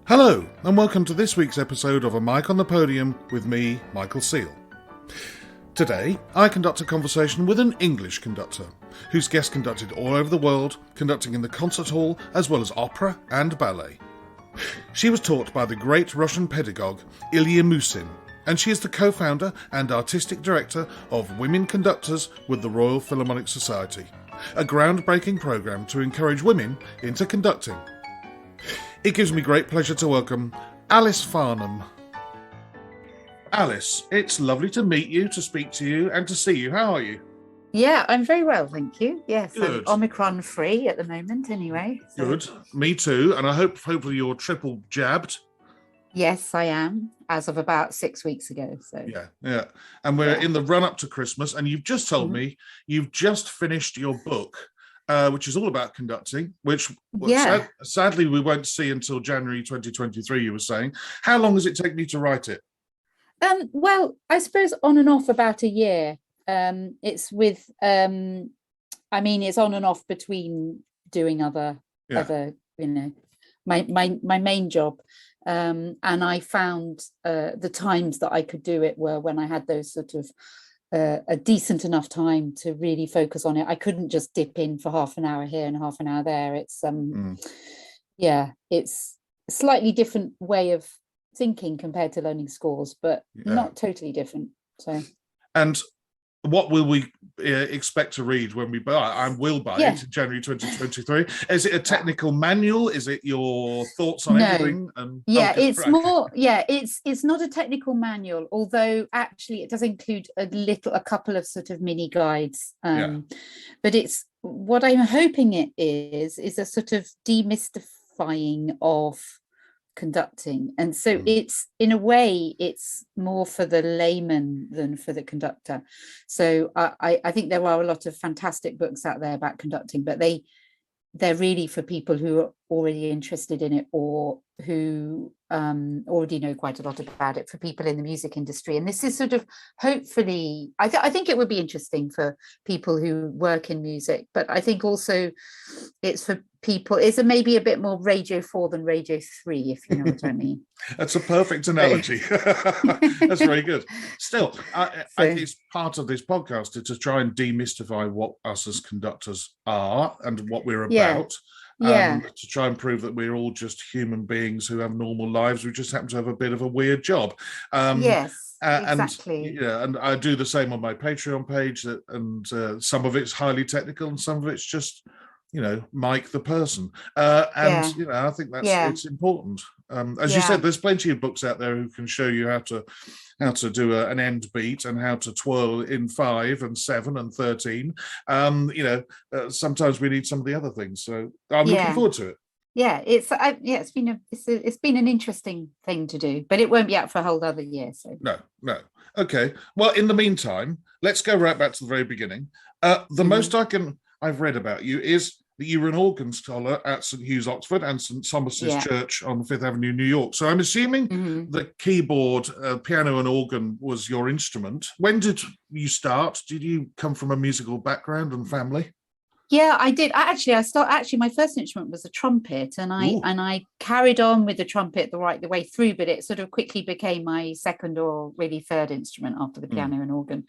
Hello, and welcome to this week's episode of A Mic on the Podium with me, Michael Seal. Today, I conduct a conversation with an English conductor, whose guest conducted all over the world, conducting in the concert hall as well as opera and ballet. She was taught by the great Russian pedagogue Ilya Musin, and she is the co-founder and artistic director of Women Conductors with the Royal Philharmonic Society, a groundbreaking programme to encourage women into conducting. It gives me great pleasure to welcome Alice Farnham. Alice, it's lovely to meet you, to speak to you, and to see you. How are you? Yeah, I'm very well, thank you. Yes, Good. I'm Omicron free at the moment anyway. So. Good. Me too. And I hopefully you're triple jabbed. Yes, I am, as of about 6 weeks ago. So Yeah. And we're in the run-up to Christmas, and you've just told me you've just finished your book, which is all about conducting, which sadly we won't see until January 2023, you were saying. How long does it take me to write it? Well, I suppose on and off about a year. It's with, it's on and off between doing other, my main job. And I found the times that I could do it were when I had those sort of a decent enough time to really focus on it. I couldn't just dip in for half an hour here and half an hour there. It's it's a slightly different way of thinking compared to learning scores, but not totally different. So, and what will we expect to read when we buy? I will buy it in January 2023. Is it a technical manual? Is it your thoughts on everything? It's more. It's not a technical manual, although actually it does include a couple of sort of mini guides. But it's what I'm hoping it is a sort of demystifying of conducting, and so it's in a way it's more for the layman than for the conductor. So I think there are a lot of fantastic books out there about conducting, but they're really for people who are already interested in it or who already know quite a lot about it, for people in the music industry. And this is sort of hopefully I think it would be interesting for people who work in music, but I think also it's for people, it's maybe a bit more Radio 4 than Radio 3, if you know what I mean. That's a perfect analogy. That's very good. Still, I think it's part of this podcast to try and demystify what us as conductors are and what we're about. To try and prove that we're all just human beings who have normal lives. We just happen to have a bit of a weird job. Exactly. And I do the same on my Patreon page, and some of it's highly technical and some of it's just, Mike the person. I think it's important. As you said, there's plenty of books out there who can show you how to do an end beat and how to twirl in 5 and 7 and 13. Sometimes we need some of the other things. So I'm looking forward to it. It's been an interesting thing to do, but it won't be out for a whole other year. So no. Okay. Well, in the meantime, let's go right back to the very beginning. The most I've read about you is that you were an organ scholar at St Hugh's, Oxford, and St Thomas's Church on Fifth Avenue, New York. So I'm assuming the keyboard, piano and organ was your instrument. When did you start? Did you come from a musical background and family? Yeah, I did. Actually, my first instrument was a trumpet, and I carried on with the trumpet the way through, but it sort of quickly became my second or really third instrument after the piano and organ.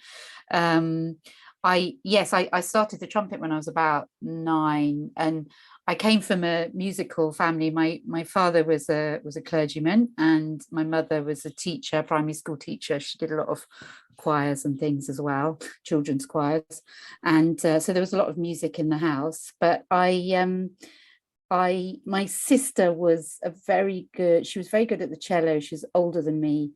I started the trumpet when I was about 9, and I came from a musical family. My father was a clergyman, and my mother was a teacher, primary school teacher. She did a lot of choirs and things as well, children's choirs, and so there was a lot of music in the house. But my sister was she was very good at the cello. She was older than me.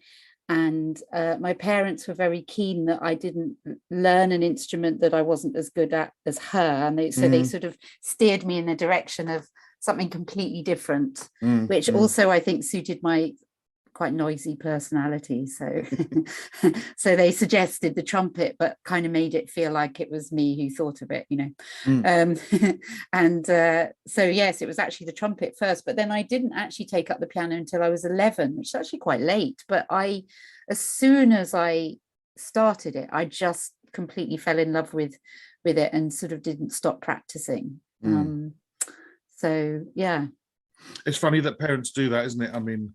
And my parents were very keen that I didn't learn an instrument that I wasn't as good at as her. And they sort of steered me in the direction of something completely different, which also I think suited my quite noisy personality. So they suggested the trumpet, but kind of made it feel like it was me who thought of it, So yes, it was actually the trumpet first, but then I didn't actually take up the piano until I was 11, which is actually quite late. But as soon as I started it, I just completely fell in love with it and sort of didn't stop practicing. So yeah. It's funny that parents do that, isn't it? I mean,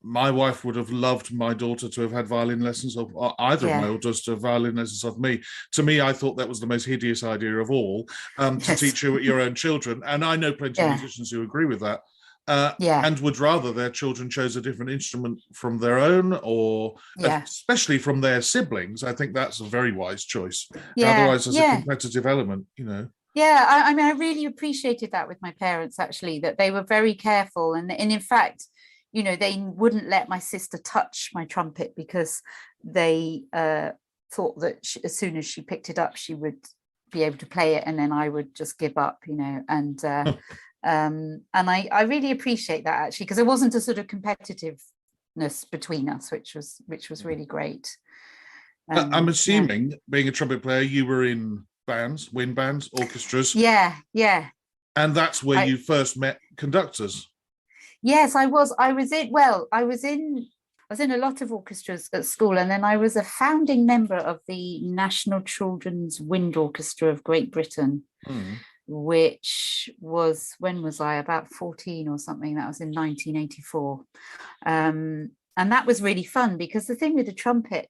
my wife would have loved my daughter to have had violin lessons, or either of my daughters to have violin lessons of me. To me, I thought that was the most hideous idea of all, to teach your own children. And I know plenty of musicians who agree with that, and would rather their children chose a different instrument from their own, or especially from their siblings. I think that's a very wise choice. Otherwise, there's a competitive element, you know. Yeah, I mean, I really appreciated that with my parents, actually, that they were very careful. And in fact, you know, they wouldn't let my sister touch my trumpet because they thought that as soon as she picked it up, she would be able to play it, and then I would just give up, you know. And I really appreciate that, actually, because there wasn't a sort of competitiveness between us, which was really great. I'm assuming, being a trumpet player, you were in bands, wind bands, orchestras. Yeah. And that's where you first met conductors. Yes, I was in a lot of orchestras at school, and then I was a founding member of the National Children's Wind Orchestra of Great Britain, which was, when was I? About 14 or something. That was in 1984. And that was really fun, because the thing with the trumpet,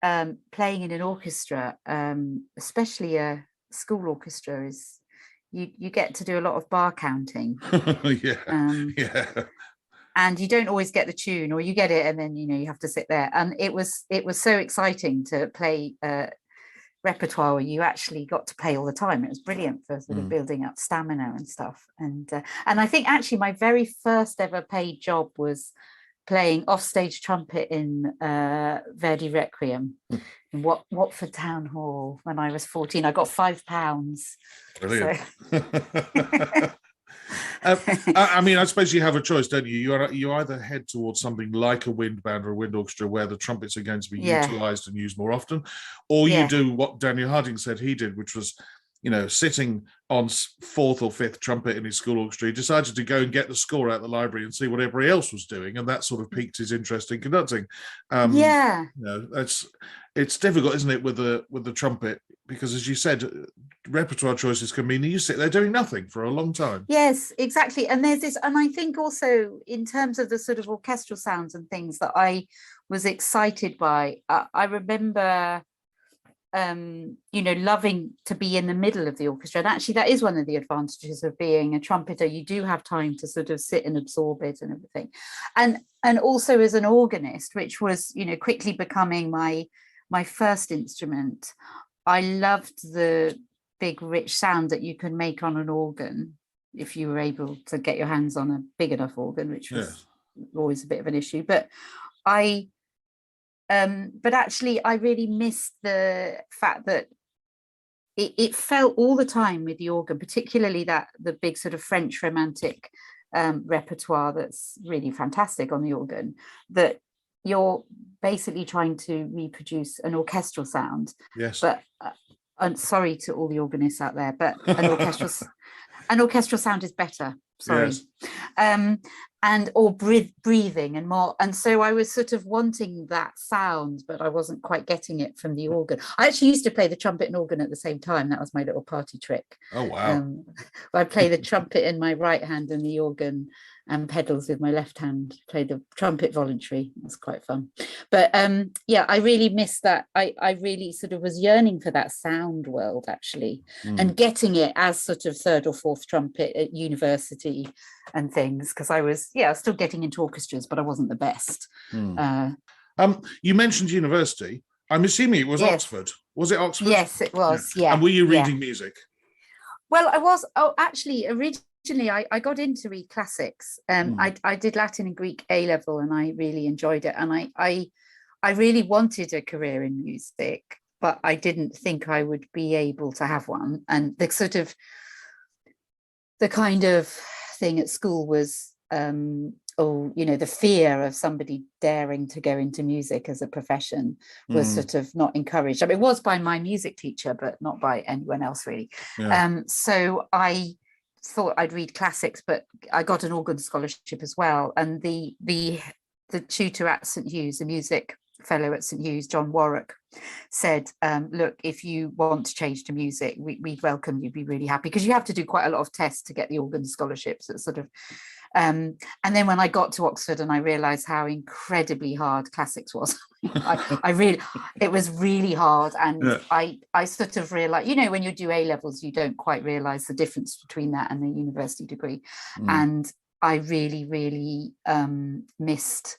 playing in an orchestra, especially a school orchestra, is you get to do a lot of bar counting. And you don't always get the tune, or you get it and then, you know, you have to sit there. And it was so exciting to play repertoire where you actually got to play all the time. It was brilliant for sort of building up stamina and stuff. And I think actually my very first ever paid job was playing offstage trumpet in Verdi Requiem in Watford Town Hall when I was 14. I got £5. Brilliant. So. I mean, I suppose you have a choice, don't you? You either head towards something like a wind band or a wind orchestra where the trumpets are going to be utilised and used more often, or you do what Daniel Harding said he did, which was, you know, sitting on fourth or fifth trumpet in his school orchestra. He decided to go and get the score out of the library and see what everybody else was doing, and that sort of piqued his interest in conducting. You know, it's difficult, isn't it, with the trumpet, because, as you said, repertoire choices can mean you sit there doing nothing for a long time. Yes, exactly. And there's this, and I think also in terms of the sort of orchestral sounds and things that I was excited by, I remember you know, loving to be in the middle of the orchestra. And actually that is one of the advantages of being a trumpeter. You do have time to sort of sit and absorb it and everything. And also as an organist, which was, you know, quickly becoming my first instrument, I loved the big rich sound that you can make on an organ if you were able to get your hands on a big enough organ, which was always a bit of an issue. But actually, I really missed the fact that it felt all the time with the organ, particularly the big sort of French romantic repertoire that's really fantastic on the organ, that you're basically trying to reproduce an orchestral sound. Yes. But I'm sorry to all the organists out there, but an orchestral sound is better. Sorry. Yes. And or breathing and more. And so I was sort of wanting that sound, but I wasn't quite getting it from the organ. I actually used to play the trumpet and organ at the same time. That was my little party trick. Oh, wow. I'd play the trumpet in my right hand and the organ and pedals with my left hand, play the trumpet voluntary. It was quite fun. But I really missed that. I really sort of was yearning for that sound world, actually, and getting it as sort of third or fourth trumpet at university and things, because I was still getting into orchestras, but I wasn't the best. You mentioned university. I'm assuming it was Oxford. Was it Oxford? Yes, it was. Yeah. And were you reading music? Well, I was. Oh, actually, originally I got into read classics. I did Latin and Greek A level, and I really enjoyed it. And I really wanted a career in music, but I didn't think I would be able to have one. And the kind of thing at school was, the fear of somebody daring to go into music as a profession was sort of not encouraged. I mean, it was by my music teacher, but not by anyone else really. So I thought I'd read classics, but I got an organ scholarship as well. And the tutor at St Hugh's, the music fellow at St Hugh's, John Warwick, said, look, if you want to change to music, we'd welcome you, be really happy, because you have to do quite a lot of tests to get the organ scholarships. It's sort of and then when I got to Oxford and I realized how incredibly hard classics was, it was really hard. And I sort of realized, when you do A levels, you don't quite realize the difference between that and the university degree. And I really, really missed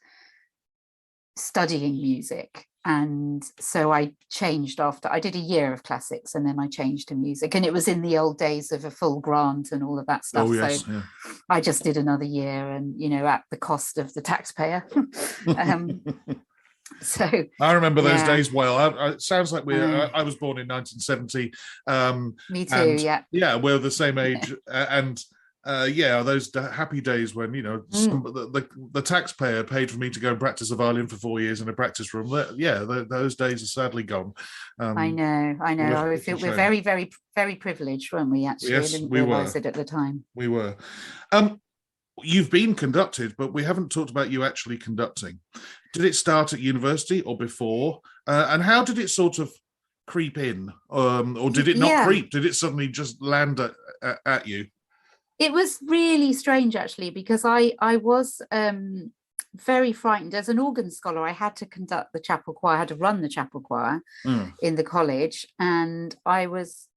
studying music. And so I changed after I did a year of classics, and then I changed to music. And it was in the old days of a full grant and all of that stuff. So I just did another year, and at the cost of the taxpayer. So I remember those days well. It sounds like I was born in 1970. Me too. Yeah, we're the same age, and those happy days when the taxpayer paid for me to go and practice the violin for 4 years in a practice room. Those days are sadly gone. I know. I feel we're very, very, very privileged, weren't we? Actually, yes, I didn't we realise were. it at the time. We were. You've been conducted, but we haven't talked about you actually conducting. Did it start at university or before? And how did it sort of creep in, or did it not creep? Did it suddenly just land at you? It was really strange, actually, because I was very frightened. As an organ scholar, I had to conduct the chapel choir, I had to run the chapel choir in the college, and I was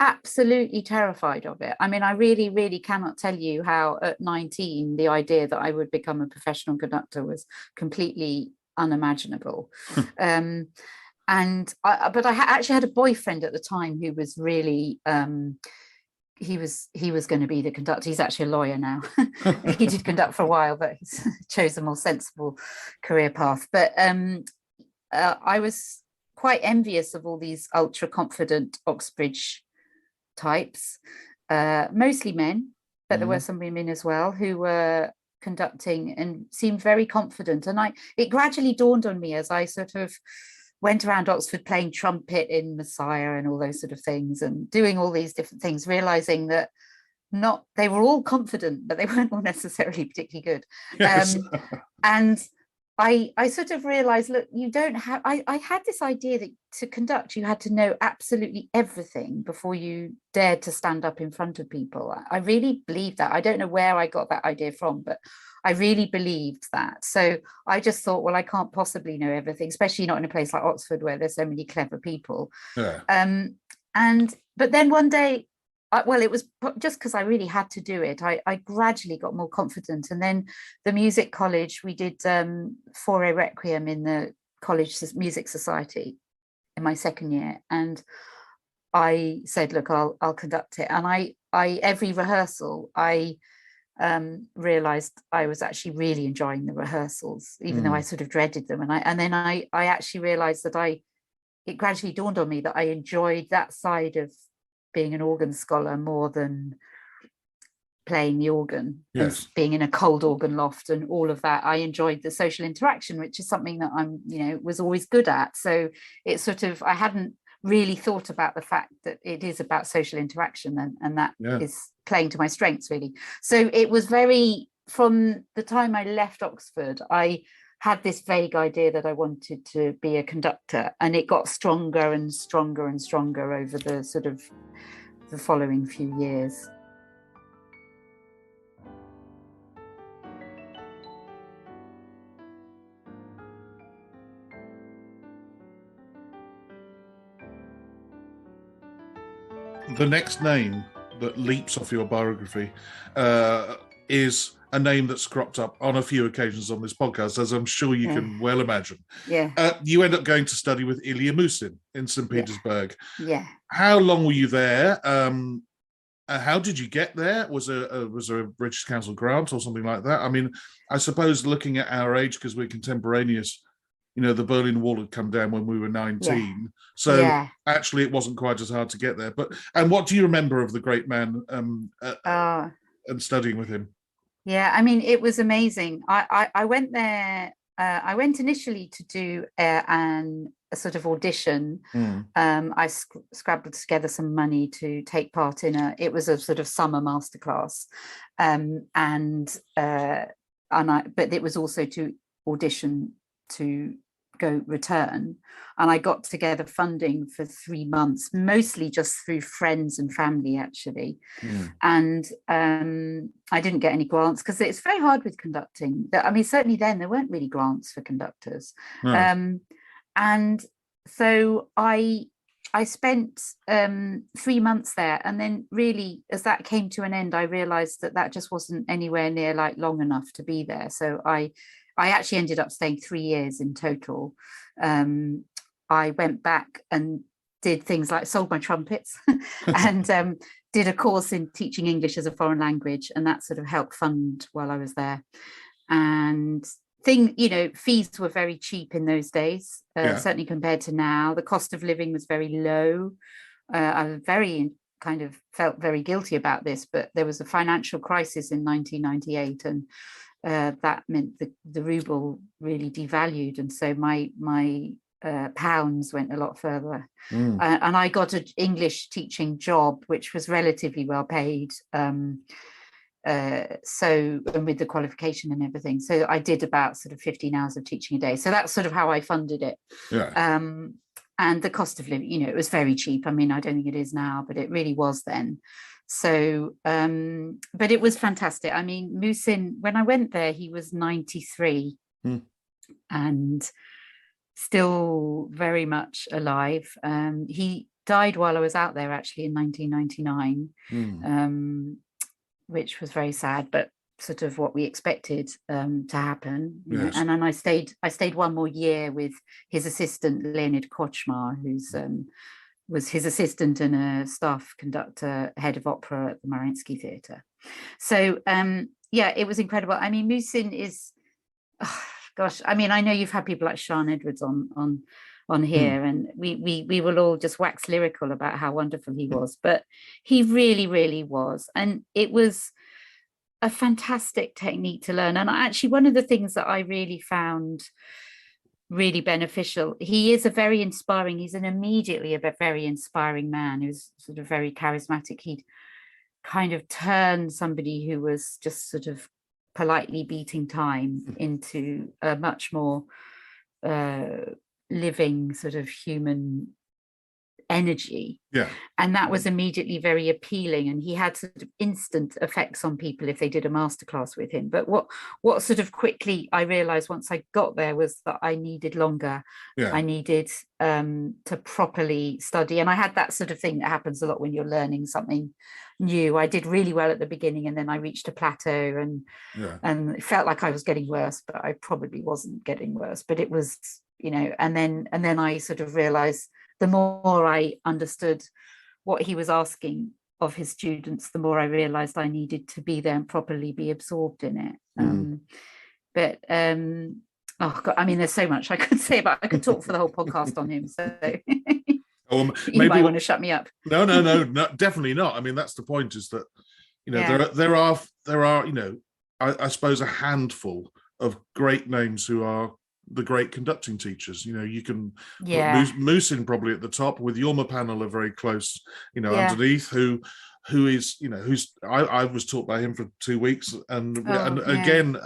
absolutely terrified of it. I mean, I really, really cannot tell you how at 19, the idea that I would become a professional conductor was completely unimaginable. But I actually had a boyfriend at the time who was really... he was going to be the conductor. He's actually a lawyer now. He did conduct for a while, but he's chose a more sensible career path. But I was quite envious of all these ultra confident Oxbridge types, mostly men, but there were some women as well who were conducting and seemed very confident. And it gradually dawned on me as I sort of went around Oxford playing trumpet in Messiah and all those sort of things, and doing all these different things, realizing that they were all confident, but they weren't all necessarily particularly good. Yes. And I sort of realized, look, you don't have, I had this idea that to conduct, you had to know absolutely everything before you dared to stand up in front of people. I really believed that. I don't know where I got that idea from, but I really believed that. So I just thought, well, I can't possibly know everything, especially not in a place like Oxford where there's so many clever people. Yeah. But then one day, it was just because I really had to do it. I gradually got more confident. And then the music college, we did Fauré Requiem in the college music society in my second year. And I said, look, I'll conduct it. And I every rehearsal, I realized I was actually really enjoying the rehearsals, even though I sort of dreaded them. And then I actually realized that it gradually dawned on me that I enjoyed that side of being an organ scholar more than playing the organ. Yes. And being in a cold organ loft and all of that. I enjoyed the social interaction, which is something that I'm, was always good at. So it's sort of, I hadn't really thought about the fact that it is about social interaction, and that is playing to my strengths, really. So it was from the time I left Oxford, I had this vague idea that I wanted to be a conductor, and it got stronger and stronger and stronger over the sort of the following few years. The next name that leaps off your biography is a name that's cropped up on a few occasions on this podcast, as I'm sure you can well imagine. Yeah. You end up going to study with Ilya Musin in St. Petersburg. Yeah. How long were you there? How did you get there? Was there a British Council grant or something like that? I mean, I suppose looking at our age, because we're contemporaneous, the Berlin Wall had come down when we were 19. Yeah. So actually it wasn't quite as hard to get there. And what do you remember of the great man and studying with him? Yeah, I mean, it was amazing. I went there. I went initially to do a sort of audition. I scrabbled together some money to take part in it was a sort of summer masterclass, but it was also to audition to go return. And I got together funding for 3 months, mostly just through friends and family, actually. And I didn't get any grants because it's very hard with conducting. I mean, certainly then there weren't really grants for conductors. No. And so I spent 3 months there, and then really, as that came to an end, I realized that just wasn't anywhere near like long enough to be there. So I actually ended up staying 3 years in total. I went back and did things like sold my trumpets and did a course in teaching English as a foreign language, and that sort of helped fund while I was there. And fees were very cheap in those days, certainly compared to now. The cost of living was very low. I was felt very guilty about this, but there was a financial crisis in 1998, and that meant the ruble really devalued, and so my pounds went a lot further. And I got an English teaching job, which was relatively well paid. So, and with the qualification and everything, so I did about sort of 15 hours of teaching a day. So that's sort of how I funded it. And the cost of living, it was very cheap. I mean, I don't think it is now, but it really was then. So, but it was fantastic. I mean, Musin, when I went there, he was 93 and still very much alive. He died while I was out there, actually, in 1999. Which was very sad, but sort of what we expected to happen. Yes. And then I stayed 1 more year with his assistant, Leonid Kochmar, who's was his assistant and a staff conductor, head of opera at the Mariinsky Theatre. So it was incredible. I mean, Musin is, gosh, I mean, I know you've had people like Sian Edwards on here, and we will all just wax lyrical about how wonderful he was, but he really, really was. And it was a fantastic technique to learn. And actually, one of the things that I really found really beneficial, he's immediately a very inspiring man who's sort of very charismatic. He'd kind of turn somebody who was just sort of politely beating time into a much more living sort of human energy. And that was immediately very appealing, and he had sort of instant effects on people if they did a masterclass with him. But what sort of quickly I realized once I got there was that I needed longer. I needed to properly study, and I had that sort of thing that happens a lot when you're learning something new. I did really well at the beginning, and then I reached a plateau, and it felt like I was getting worse, but I probably wasn't getting worse. But it was, and then I sort of realized the more I understood what he was asking of his students, the more I realized I needed to be there and properly be absorbed in it. Oh God, I mean, there's so much I could say about. I could talk for the whole podcast on him. So you might want to shut me up. No, definitely not. I mean, that's the point. Is that there are I suppose a handful of great names who are the great conducting teachers. You can put Musin probably at the top, with Jorma Panel very close, underneath, who is, I was taught by him for 2 weeks, and again,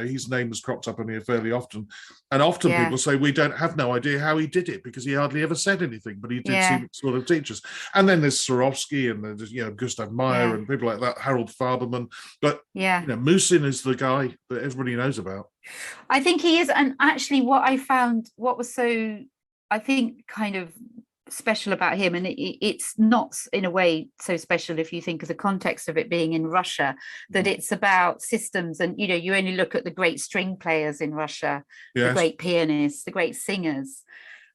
his name has cropped up in here fairly often, and often people say we have no idea how he did it because he hardly ever said anything, but he did sort of teach us. And then there's Swarovski, and there's Gustav Meyer and people like that, Harold Faberman, but Musin is the guy that everybody knows about. I think he is. And actually what I found, what was so, I think, kind of special about him, and it's not in a way so special if you think of the context of it being in Russia, that it's about systems, and you only look at the great string players in Russia, the great pianists, the great singers,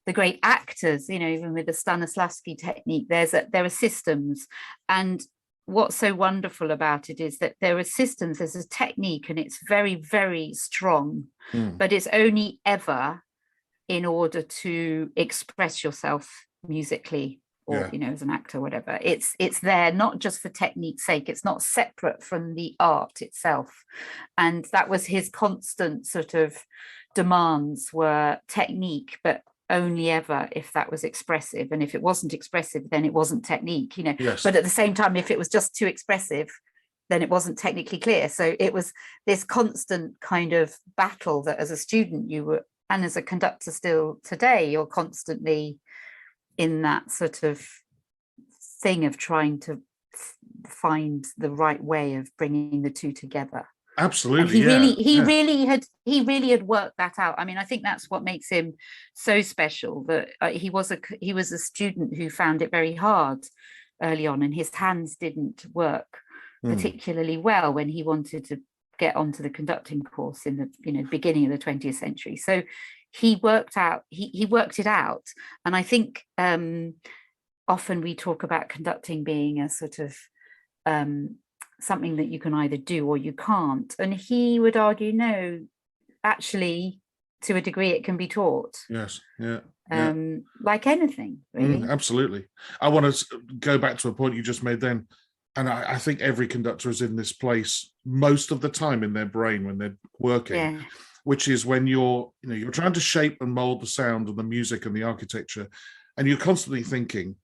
the great actors, even with the Stanislavski technique, there are systems. And what's so wonderful about it is that there are systems, there's a technique, and it's very, very strong, but it's only ever in order to express yourself musically, or as an actor, whatever. It's there not just for technique's sake. It's not separate from the art itself. And that was his constant sort of demands, were technique, but only ever if that was expressive. And if it wasn't expressive, then it wasn't technique, But at the same time, if it was just too expressive, then it wasn't technically clear. So it was this constant kind of battle that as a student you were and as a conductor still today, you're constantly in that sort of thing of trying to find the right way of bringing the two together. Absolutely. And he really had worked that out. I mean, I think that's what makes him so special, that he was a student who found it very hard early on, and his hands didn't work particularly well when he wanted to get onto the conducting course in the beginning of the 20th century. So he worked it out. And I think often we talk about conducting being a sort of something that you can either do or you can't. And he would argue, no, actually, to a degree, it can be taught. Yes, yeah. Like anything, really. Absolutely. I want to go back to a point you just made then. And I think every conductor is in this place most of the time in their brain when they're working, which is when you're trying to shape and mold the sound and the music and the architecture, and you're constantly thinking,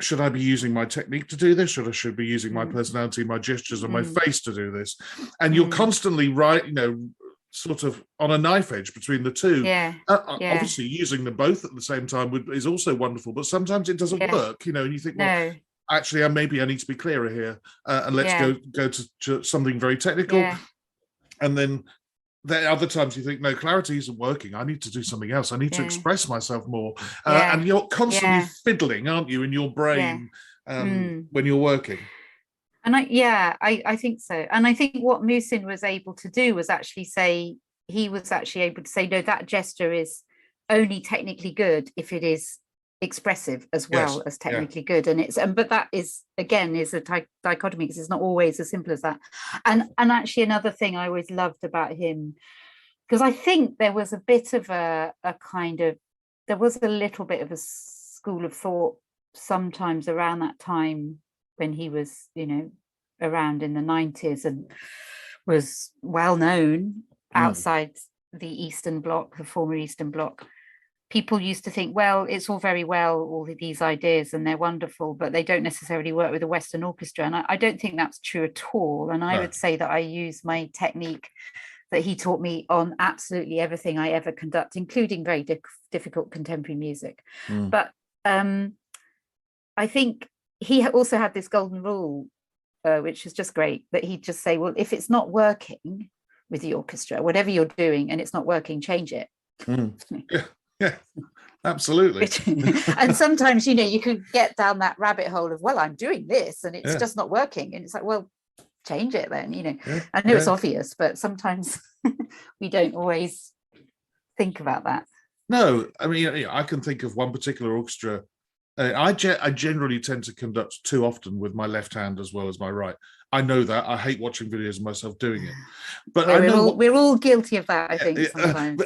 should I be using my technique to do this? Or should I be using my personality, my gestures, and my face to do this? And you're constantly sort of on a knife edge between the two. Obviously, using them both at the same time is also wonderful, but sometimes it doesn't work, and you think, well, actually, maybe I need to be clearer here, and let's go to something very technical. And then there are other times you think, no, clarity isn't working. I need to do something else. I need to express myself more. And you're constantly fiddling, aren't you, in your brain when you're working? And I think so. And I think what Musin was able to do was actually able to say, no, that gesture is only technically good if it is expressive as well as technically good. And but that is again is a dichotomy, because it's not always as simple as that. And actually another thing I always loved about him, because I think there was a bit of there was a little bit of a school of thought sometimes around that time when he was around in the 90s and was well known outside the Eastern Bloc, the former Eastern Bloc. People used to think, well, it's all very well, all of these ideas, and they're wonderful, but they don't necessarily work with a Western orchestra. And I don't think that's true at all. And I would say that I use my technique that he taught me on absolutely everything I ever conduct, including very difficult contemporary music. But I think he also had this golden rule, which is just great, that he'd just say, well, if it's not working with the orchestra, whatever you're doing, and it's not working, change it. Yeah, absolutely. And sometimes, you could get down that rabbit hole of, well, I'm doing this and it's just not working. And it's like, well, change it then, I know it's obvious, but sometimes we don't always think about that. No, I mean, I can think of one particular orchestra. I generally tend to conduct too often with my left hand as well as my right. I know that. I hate watching videos of myself doing it. But we're all guilty of that, I think, sometimes.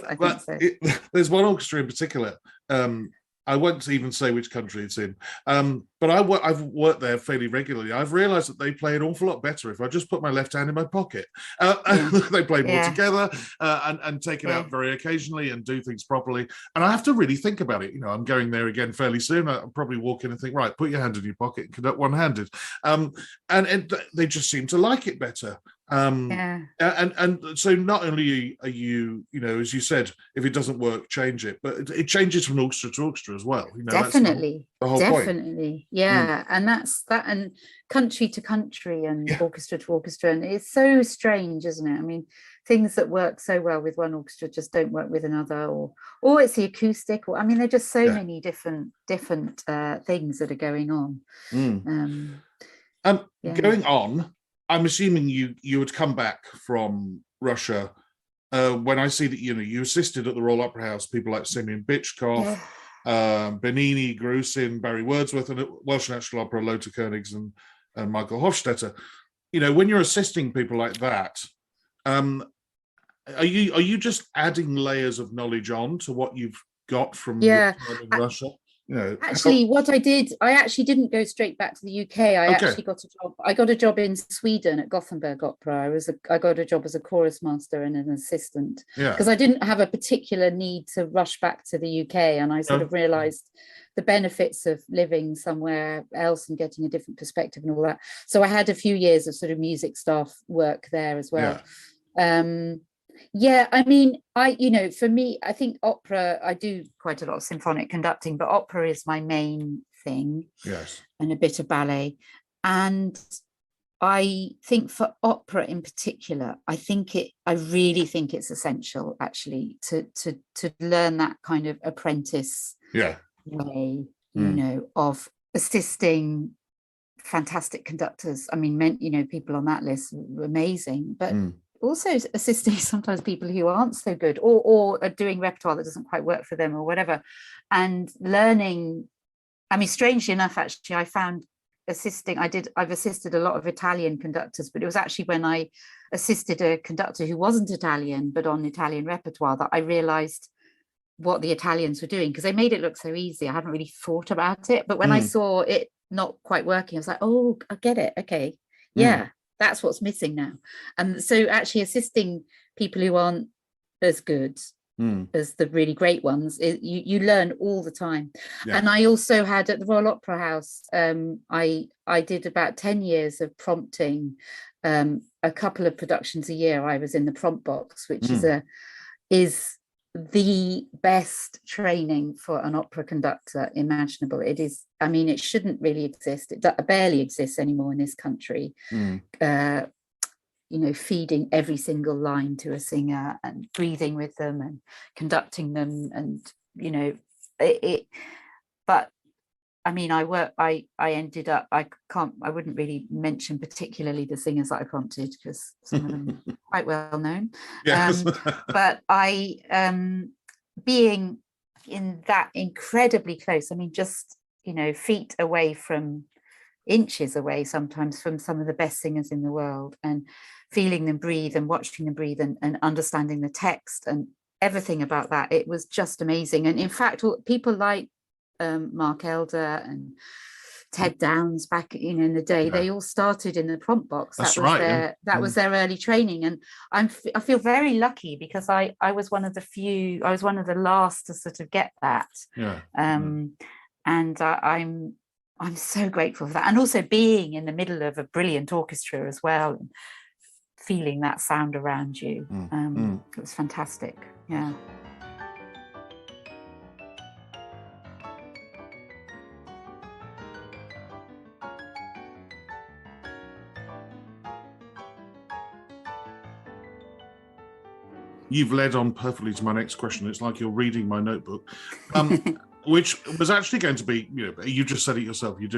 There's one orchestra in particular. I won't even say which country it's in, but I've worked there fairly regularly. I've realised that they play an awful lot better if I just put my left hand in my pocket. They play more together and take it out very occasionally and do things properly. And I have to really think about it. I'm going there again fairly soon. I'll probably walk in and think, right, put your hand in your pocket and conduct one-handed. And they just seem to like it better. And so not only are you, as you said, if it doesn't work, change it, but it changes from orchestra to orchestra as well. Definitely, that's the whole definitely, point. And that's that, and country to country and orchestra to orchestra, and it's so strange, isn't it? I mean, things that work so well with one orchestra just don't work with another, or it's the acoustic, or there are just so many different things that are going on. Going on. I'm assuming you had come back from Russia when I see that you assisted at the Royal Opera House, people like Semyon Bitchkov, Bernini, Grusin, Barry Wordsworth, and at Welsh National Opera, Lothar Koenigs and Michael Hofstetter. When you're assisting people like that, are you just adding layers of knowledge on to what you've got from your time in Russia? Actually, what I did, I actually didn't go straight back to the UK. Actually got a job. I got a job in Sweden at Gothenburg Opera. I got a job as a chorus master and an assistant, because I didn't have a particular need to rush back to the UK, and I sort of realised the benefits of living somewhere else and getting a different perspective and all that. So I had a few years of sort of music staff work there as well. Yeah, I mean, for me, I think opera, I do quite a lot of symphonic conducting, but opera is my main thing. Yes. And a bit of ballet. And I think for opera in particular, I really think it's essential actually to learn that kind of apprentice Yeah. way, Mm. of assisting fantastic conductors. I mean, people on that list were amazing, but also assisting sometimes people who aren't so good or are doing repertoire that doesn't quite work for them or whatever, and learning. I mean, strangely enough, actually, I found I've assisted a lot of Italian conductors, but it was actually when I assisted a conductor who wasn't Italian, but on Italian repertoire, that I realized what the Italians were doing, because they made it look so easy. I hadn't really thought about it. But when I saw it not quite working, I was like, oh, I get it. Okay. Yeah, that's what's missing now. And so actually assisting people who aren't as good as the really great ones, you learn all the time. Yeah. And I also had at the Royal Opera House, I did about 10 years of prompting, a couple of productions a year. I was in the prompt box, which is the best training for an opera conductor imaginable. It is, I mean, it shouldn't really exist. It barely exists anymore in this country. Feeding every single line to a singer and breathing with them and conducting them, and but I mean, I ended up, I wouldn't really mention particularly the singers that I prompted, because some of them are quite well known. Yes. But being in that incredibly close, I mean, just, feet away from, inches away sometimes from some of the best singers in the world, and feeling them breathe and watching them breathe, and understanding the text and everything about that. It was just amazing. And in fact, people like Mark Elder and Ted Downs back in the day, they all started in the prompt box. That's that was right, that was their early training. And I feel very lucky, because I was one of the last to sort of get that. And I'm so grateful for that. And also being in the middle of a brilliant orchestra as well, and feeling that sound around you. It was fantastic. Yeah. You've led on perfectly to my next question. It's like you're reading my notebook, which was actually going to be, you just said it yourself. You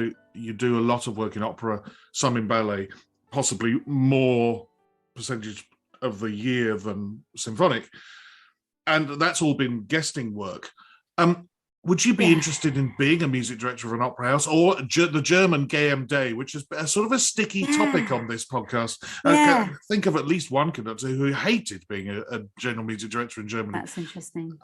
do a lot of work in opera, some in ballet, possibly more percentage of the year than symphonic, and that's all been guesting work. Would you be interested in being a music director of an opera house, or the German GM Day, which is a sort of a sticky topic on this podcast? Think of at least one conductor who hated being a general music director in Germany. That's interesting.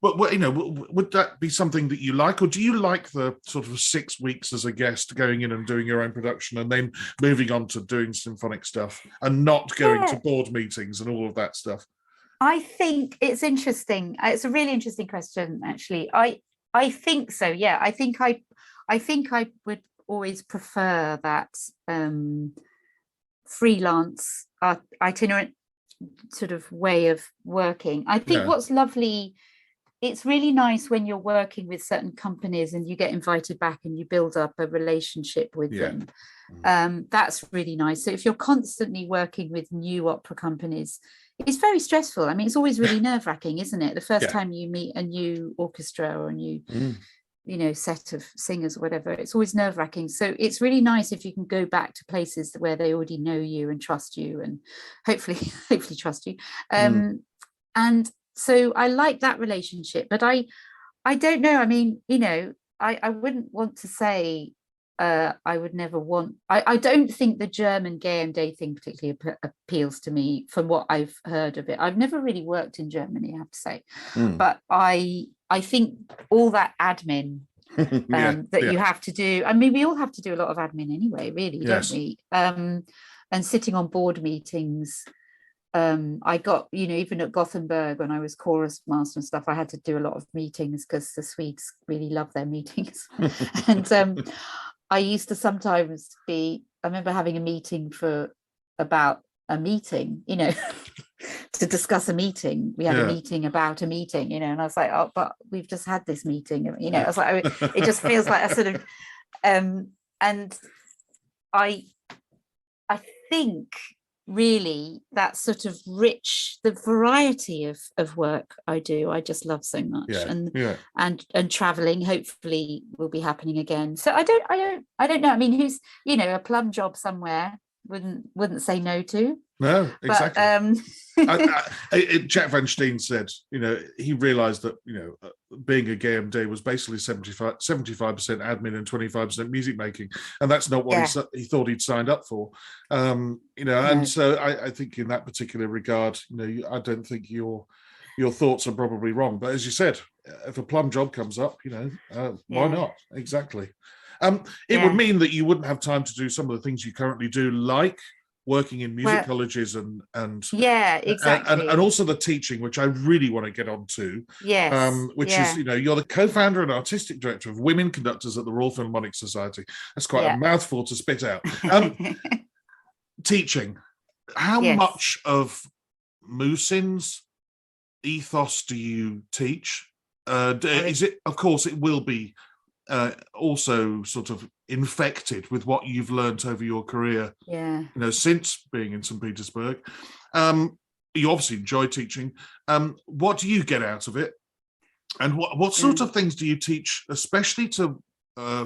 But would that be something that you like, or do you like the sort of 6 weeks as a guest, going in and doing your own production and then moving on to doing symphonic stuff and not going to board meetings and all of that stuff? I think it's interesting. It's a really interesting question, actually. I think so. Yeah, I think I would always prefer that freelance, itinerant sort of way of working. I think what's lovely, it's really nice when you're working with certain companies and you get invited back and you build up a relationship with them. That's really nice. So if you're constantly working with new opera companies, it's very stressful. I mean, it's always really nerve-wracking, isn't it? The first time you meet a new orchestra or a new set of singers or whatever, it's always nerve-wracking. So it's really nice if you can go back to places where they already know you and trust you, and hopefully trust you. And so I like that relationship, but I don't know. I mean, I wouldn't want to say I would never want. I don't think the German GM Day thing particularly appeals to me from what I've heard of it. I've never really worked in Germany, I have to say, but I think all that admin you have to do. I mean, we all have to do a lot of admin anyway, really, don't we? And sitting on board meetings. I got, even at Gothenburg when I was chorus master and stuff, I had to do a lot of meetings because the Swedes really love their meetings. And I used to sometimes I remember having a meeting for about a meeting, to discuss a meeting. We had a meeting about a meeting, you know, and I was like, oh, but we've just had this meeting, you know. I was like, it just feels like a sort of and I think really that sort of the variety of work I do, I just love so much. And traveling hopefully will be happening again. So I don't know. I mean, who's, you know, a plum job somewhere wouldn't say no to. No, exactly. But, Jack Van Steen said, you know, he realised that, you know, being a GMD was basically 75% admin and 25% music making, and that's not what he thought he'd signed up for. You know, and so I think in that particular regard, you know, I don't think your thoughts are probably wrong. But as you said, if a plum job comes up, you know, why not? Exactly. It would mean that you wouldn't have time to do some of the things you currently do, like working in music colleges and exactly, and also the teaching, which I really want to get onto. Which is, you know, you're the co-founder and artistic director of Women Conductors at the Royal Philharmonic Society. That's quite a mouthful to spit out. Teaching, how much of Musin's ethos do you teach? Is it, of course, it will be also sort of infected with what you've learned over your career, you know, since being in St. Petersburg. You obviously enjoy teaching. What do you get out of it? And what sort of things do you teach, especially to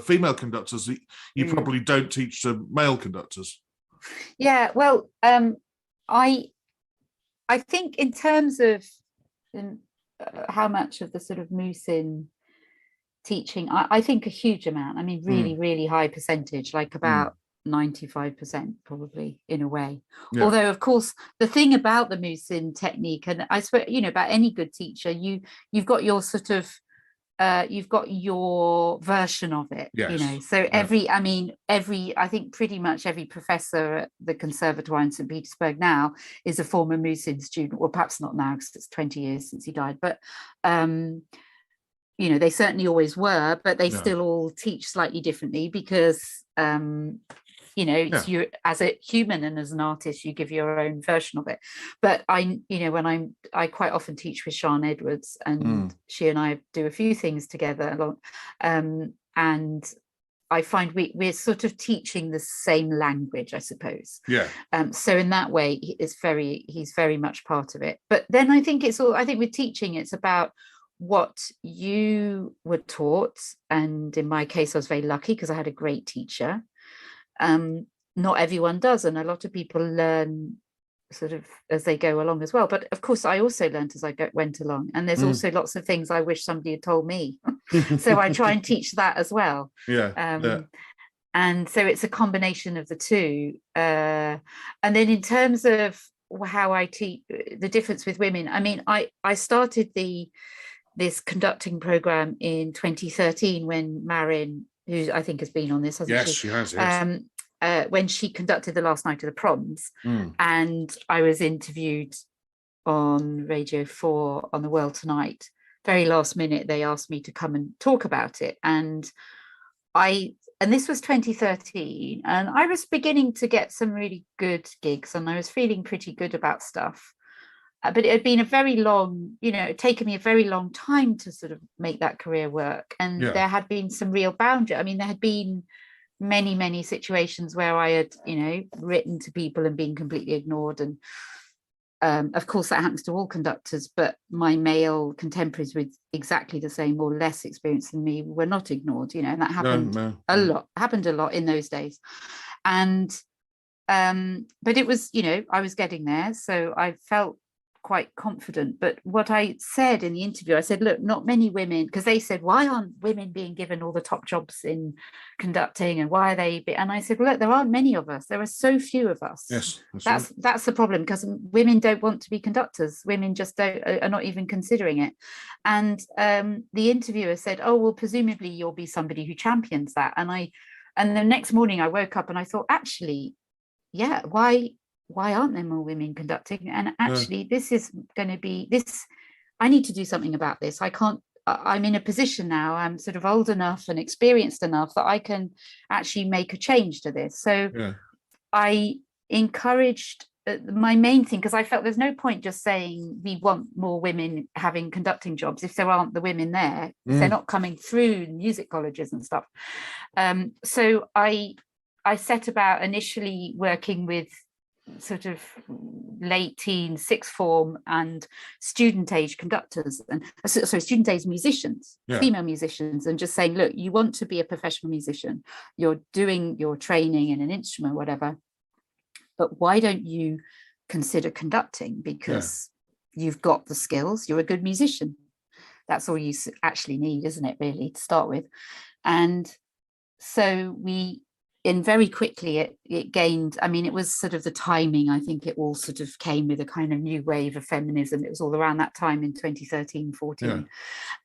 female conductors that you probably don't teach to male conductors? Yeah, well, I think in terms of how much of the sort of Musin teaching, I think a huge amount. I mean, really high percentage, like about 95% probably, in a way. Although, of course, the thing about the Musin technique, and I swear, you know, about any good teacher, you've got your sort of you've got your version of it, you know. So I think pretty much every professor at the Conservatoire in St. Petersburg now is a former Musin student. Well, perhaps not now because it's 20 years since he died, but you know, they certainly always were, but they still all teach slightly differently because, you know, it's you as a human and as an artist, you give your own version of it. But you know, I quite often teach with Sian Edwards, and she and I do a few things together, and I find we're sort of teaching the same language, I suppose. So in that way, he's very much part of it. But then I think with teaching, it's about what you were taught, and in my case I was very lucky because I had a great teacher. Not everyone does, and a lot of people learn sort of as they go along as well, but of course I also learned as I went along, and there's also lots of things I wish somebody had told me. So I try and teach that as well. And so it's a combination of the two, and then in terms of how I teach, the difference with women, I mean, I started this conducting program in 2013 when Marin, who I think has been on this, hasn't she? Yes, she has, yes. When she conducted the last night of the proms, and I was interviewed on Radio 4 on The World Tonight. Very last minute, they asked me to come and talk about it. And this was 2013, and I was beginning to get some really good gigs, and I was feeling pretty good about stuff. But it had been a very long, you know, it had taken me a very long time to sort of make that career work. And there had been some real boundary. I mean, there had been many situations where I had, you know, written to people and been completely ignored. And of course, that happens to all conductors, but my male contemporaries with exactly the same or less experience than me were not ignored, you know, and that happened a lot in those days. And but it was, you know, I was getting there, so I felt quite confident. But what I said in the interview, I said, look, not many women, because they said, why aren't women being given all the top jobs in conducting, and why are they? And I said, well, look, there aren't many of us. There are so few of us. Yes, that's the problem, because women don't want to be conductors. Women just are not even considering it. And the interviewer said, oh, well, presumably you'll be somebody who champions that. And the next morning I woke up and I thought, actually, yeah, why aren't there more women conducting? And actually, this is going to be this. I need to do something about this. I'm in a position now. I'm sort of old enough and experienced enough that I can actually make a change to this. So I encouraged my main thing, because I felt there's no point just saying we want more women having conducting jobs if there aren't the women there, if they're not coming through music colleges and stuff. So I set about initially working with sort of late teen, sixth form and student age conductors, and student age musicians, female musicians, and just saying, look, you want to be a professional musician, you're doing your training in an instrument, whatever, but why don't you consider conducting? Because you've got the skills, you're a good musician. That's all you actually need, isn't it, really, to start with? And so very quickly it gained, I mean, it was sort of the timing, I think it all sort of came with a kind of new wave of feminism. It was all around that time in 2013, 14.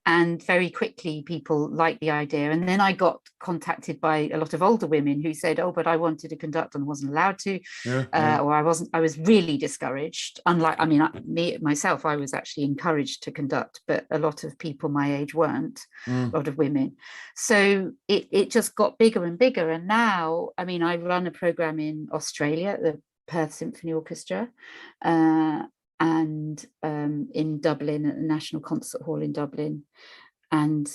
And very quickly people liked the idea. And then I got contacted by a lot of older women who said, oh, but I wanted to conduct and wasn't allowed to, or I was really discouraged. Unlike, I mean, me myself, I was actually encouraged to conduct, but a lot of people my age weren't, a lot of women. So it just got bigger and bigger. And now, I mean, I run a program in Australia, the Perth Symphony Orchestra, and in Dublin at the National Concert Hall in Dublin, and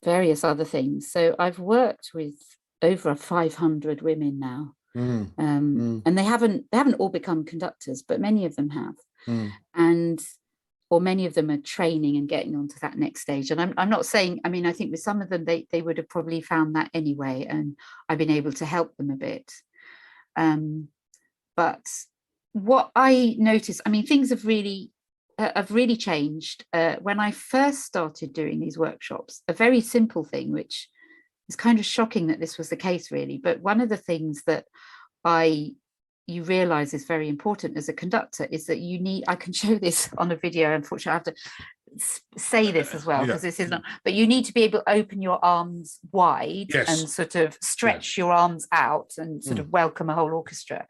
various other things. So I've worked with over 500 women now, and they haven't all become conductors, but many of them have, or many of them are training and getting onto that next stage. And I'm not saying, I mean, I think with some of them they would have probably found that anyway, and I've been able to help them a bit. But what I noticed, I mean, things have really changed. When I first started doing these workshops, a very simple thing, which is kind of shocking that this was the case, really, but one of the things that you realize is very important as a conductor is that you need, I can show this on a video, unfortunately I have to say this as well, because this is not, but you need to be able to open your arms wide and sort of stretch your arms out and sort of welcome a whole orchestra.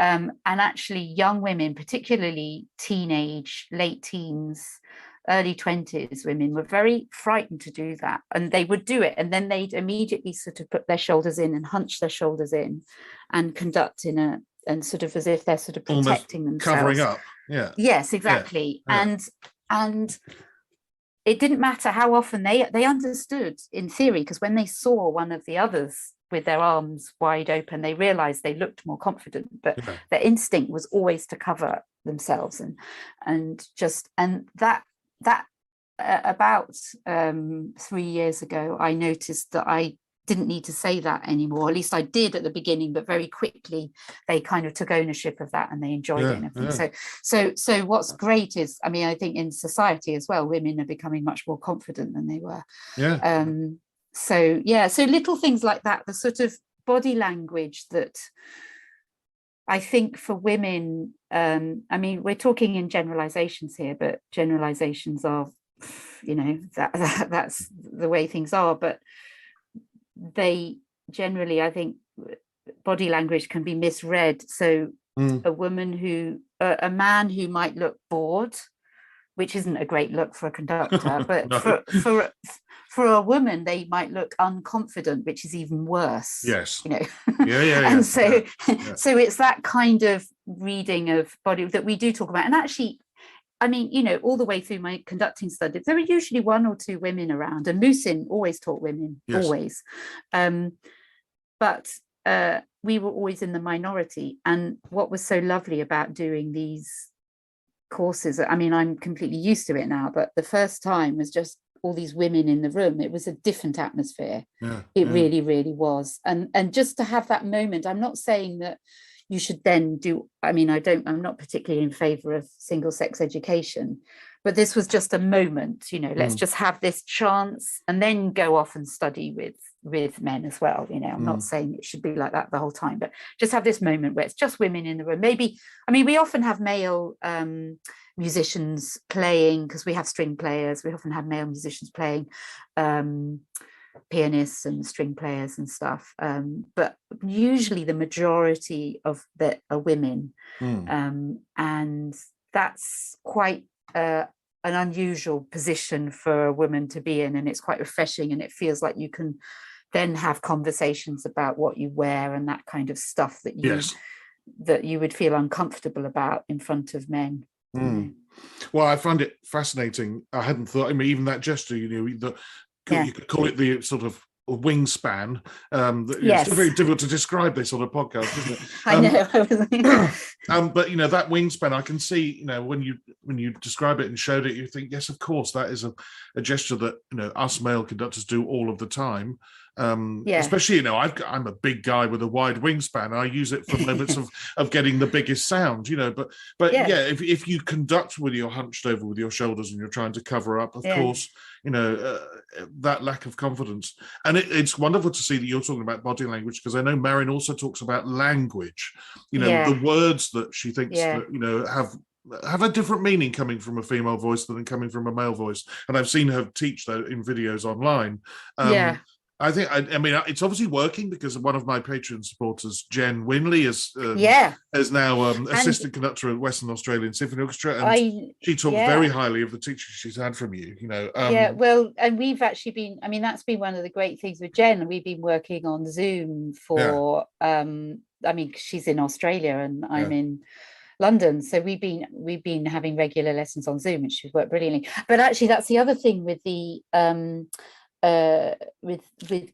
And actually young women, particularly teenage, late teens, early 20s women, were very frightened to do that, and they would do it and then they'd immediately sort of put their shoulders in and hunch their shoulders in and conduct and sort of as if they're sort of protecting themselves, covering up. Yes, exactly. And it didn't matter how often they understood in theory, because when they saw one of the others with their arms wide open, they realized they looked more confident, but their instinct was always to cover themselves. And that about 3 years ago, I noticed that I didn't need to say that anymore. At least I did at the beginning, but very quickly they kind of took ownership of that and they enjoyed it and everything. So what's great is, I mean, I think in society as well, women are becoming much more confident than they were. So little things like that, the sort of body language that I think for women, I mean, we're talking in generalizations here, but generalizations are, you know, that's the way things are, but they generally, I think, body language can be misread. So a man who might look bored, which isn't a great look for a conductor, but for a woman, they might look unconfident, which is even worse. Yes. You know. And so it's that kind of reading of body that we do talk about. And actually, I mean, you know, all the way through my conducting studies, there were usually one or two women around, and Musin always taught women, always. But we were always in the minority. And what was so lovely about doing these courses, I mean, I'm completely used to it now, but the first time was just all these women in the room. It was a different atmosphere. It really, really was. And just to have that moment, I'm not saying that you should then do, I mean, I'm not particularly in favor of single-sex education, but this was just a moment, you know, let's just have this chance and then go off and study with men as well. You know, I'm not saying it should be like that the whole time, but just have this moment where it's just women in the room. Maybe, I mean, we often have male musicians playing, because we have string players. We often have male musicians playing, pianists and string players and stuff, but usually the majority of that are women, and that's quite an unusual position for a woman to be in, and it's quite refreshing, and it feels like you can then have conversations about what you wear and that kind of stuff that you that you would feel uncomfortable about in front of men. Well, I find it fascinating. I hadn't thought, I mean, even that gesture, you could call it the sort of wingspan. Yes. It's very difficult to describe this on a podcast, isn't it? I know. But that wingspan, I can see, when you describe it and showed it, you think, yes, of course, that is a gesture that us male conductors do all of the time. Especially, I'm a big guy with a wide wingspan. I use it for moments of getting the biggest sound, but if you conduct with your hunched over with your shoulders and you're trying to cover up, of course, that lack of confidence. And it's wonderful to see that you're talking about body language, because I know Marin also talks about language, the words that she thinks that, have a different meaning coming from a female voice than coming from a male voice. And I've seen her teach that in videos online. I think, I mean, it's obviously working, because one of my Patreon supporters, Jen Winley, is now assistant conductor at Western Australian Symphony Orchestra, and she talked very highly of the teaching she's had from you. Well, and we've actually been. I mean, that's been one of the great things with Jen. We've been working on Zoom for. I mean, she's in Australia and I'm in London, so we've been having regular lessons on Zoom, and she's worked brilliantly. But actually, that's the other thing with the. With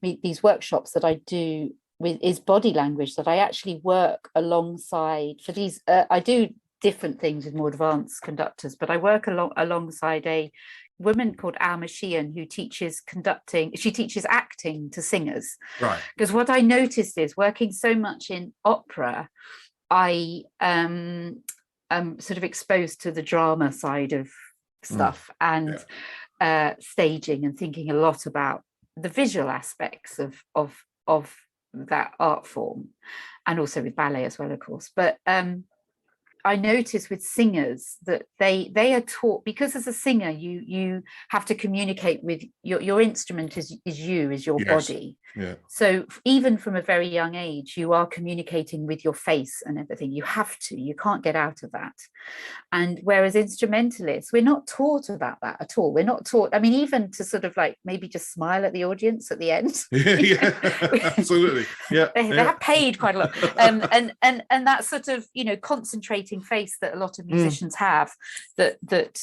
these workshops that I do is body language, that I actually work alongside for these. I do different things with more advanced conductors, but I work alongside a woman called Alma Sheehan, who teaches conducting. She teaches acting to singers. Right. Because what I noticed is, working so much in opera, I am sort of exposed to the drama side of stuff and staging, and thinking a lot about the visual aspects of that art form, and also with ballet as well, of course. But I notice with singers that they are taught, because as a singer you have to communicate with your instrument is your body. So even from a very young age, you are communicating with your face and everything. You can't get out of that. And whereas instrumentalists, we're not taught about that at all. We're not taught, I mean, even to sort of like maybe just smile at the audience at the end. Absolutely. They have paid quite a lot. And that sort of, concentrating face that a lot of musicians have, that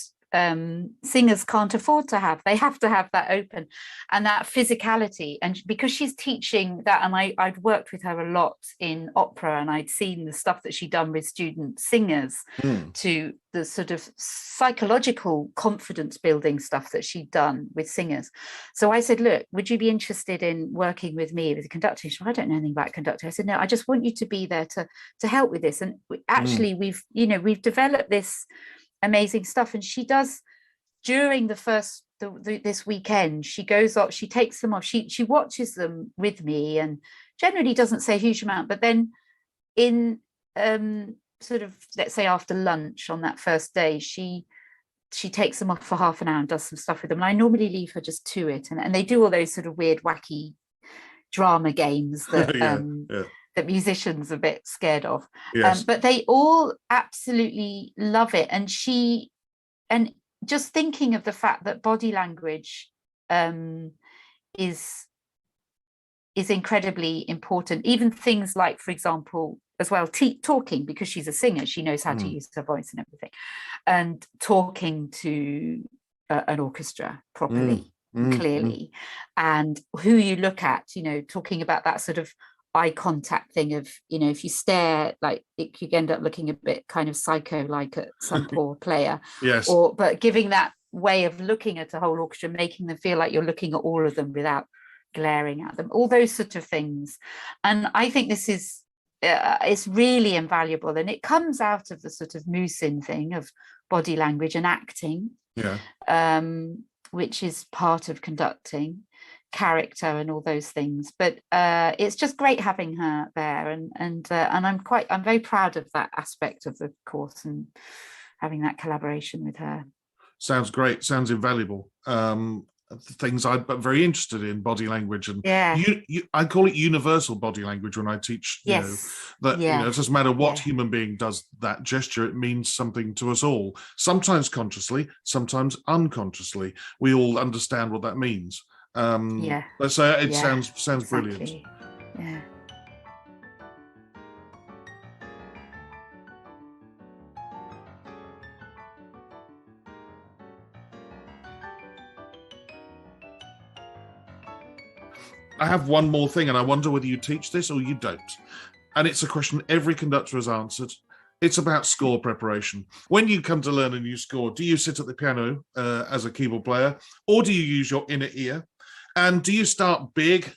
singers can't afford to have. They have to have that open and that physicality. And because she's teaching that, and I'd worked with her a lot in opera, and I'd seen the stuff that she'd done with student singers, to the sort of psychological confidence building stuff that she'd done with singers. So I said, look, would you be interested in working with me with a conductor? She said, I don't know anything about conducting. I said, no, I just want you to be there to help with this. And actually we've developed this amazing stuff. And she does, during this weekend, she goes up, she takes them off, she watches them with me, and generally doesn't say a huge amount, but then in sort of, let's say after lunch on that first day, she takes them off for half an hour and does some stuff with them, and I normally leave her just to it, and they do all those sort of weird wacky drama games that that musicians are a bit scared of. But they all absolutely love it. And just thinking of the fact that body language is incredibly important. Even things like, for example, as well, talking, because she's a singer, she knows how to use her voice and everything, and talking to an orchestra properly, clearly, and who you look at, talking about that sort of eye contact thing of, if you stare, like you end up looking a bit kind of psycho like at some poor player. But giving that way of looking at a whole orchestra, making them feel like you're looking at all of them without glaring at them, all those sort of things. And I think this is it's really invaluable, and it comes out of the sort of Musin thing of body language and acting, which is part of conducting, character and all those things. But it's just great having her there, and I'm very proud of that aspect of the course and having that collaboration with her. Sounds great. Sounds invaluable. Things I'm very interested in, body language, and I call it universal body language when I teach. It doesn't matter what human being does that gesture; it means something to us all. Sometimes consciously, sometimes unconsciously. We all understand what that means. But so it sounds exactly. brilliant. I have one more thing, and I wonder whether you teach this or you don't. And it's a question every conductor has answered. It's about score preparation. When you come to learn a new score, do you sit at the piano as a keyboard player, or do you use your inner ear? And do you start big,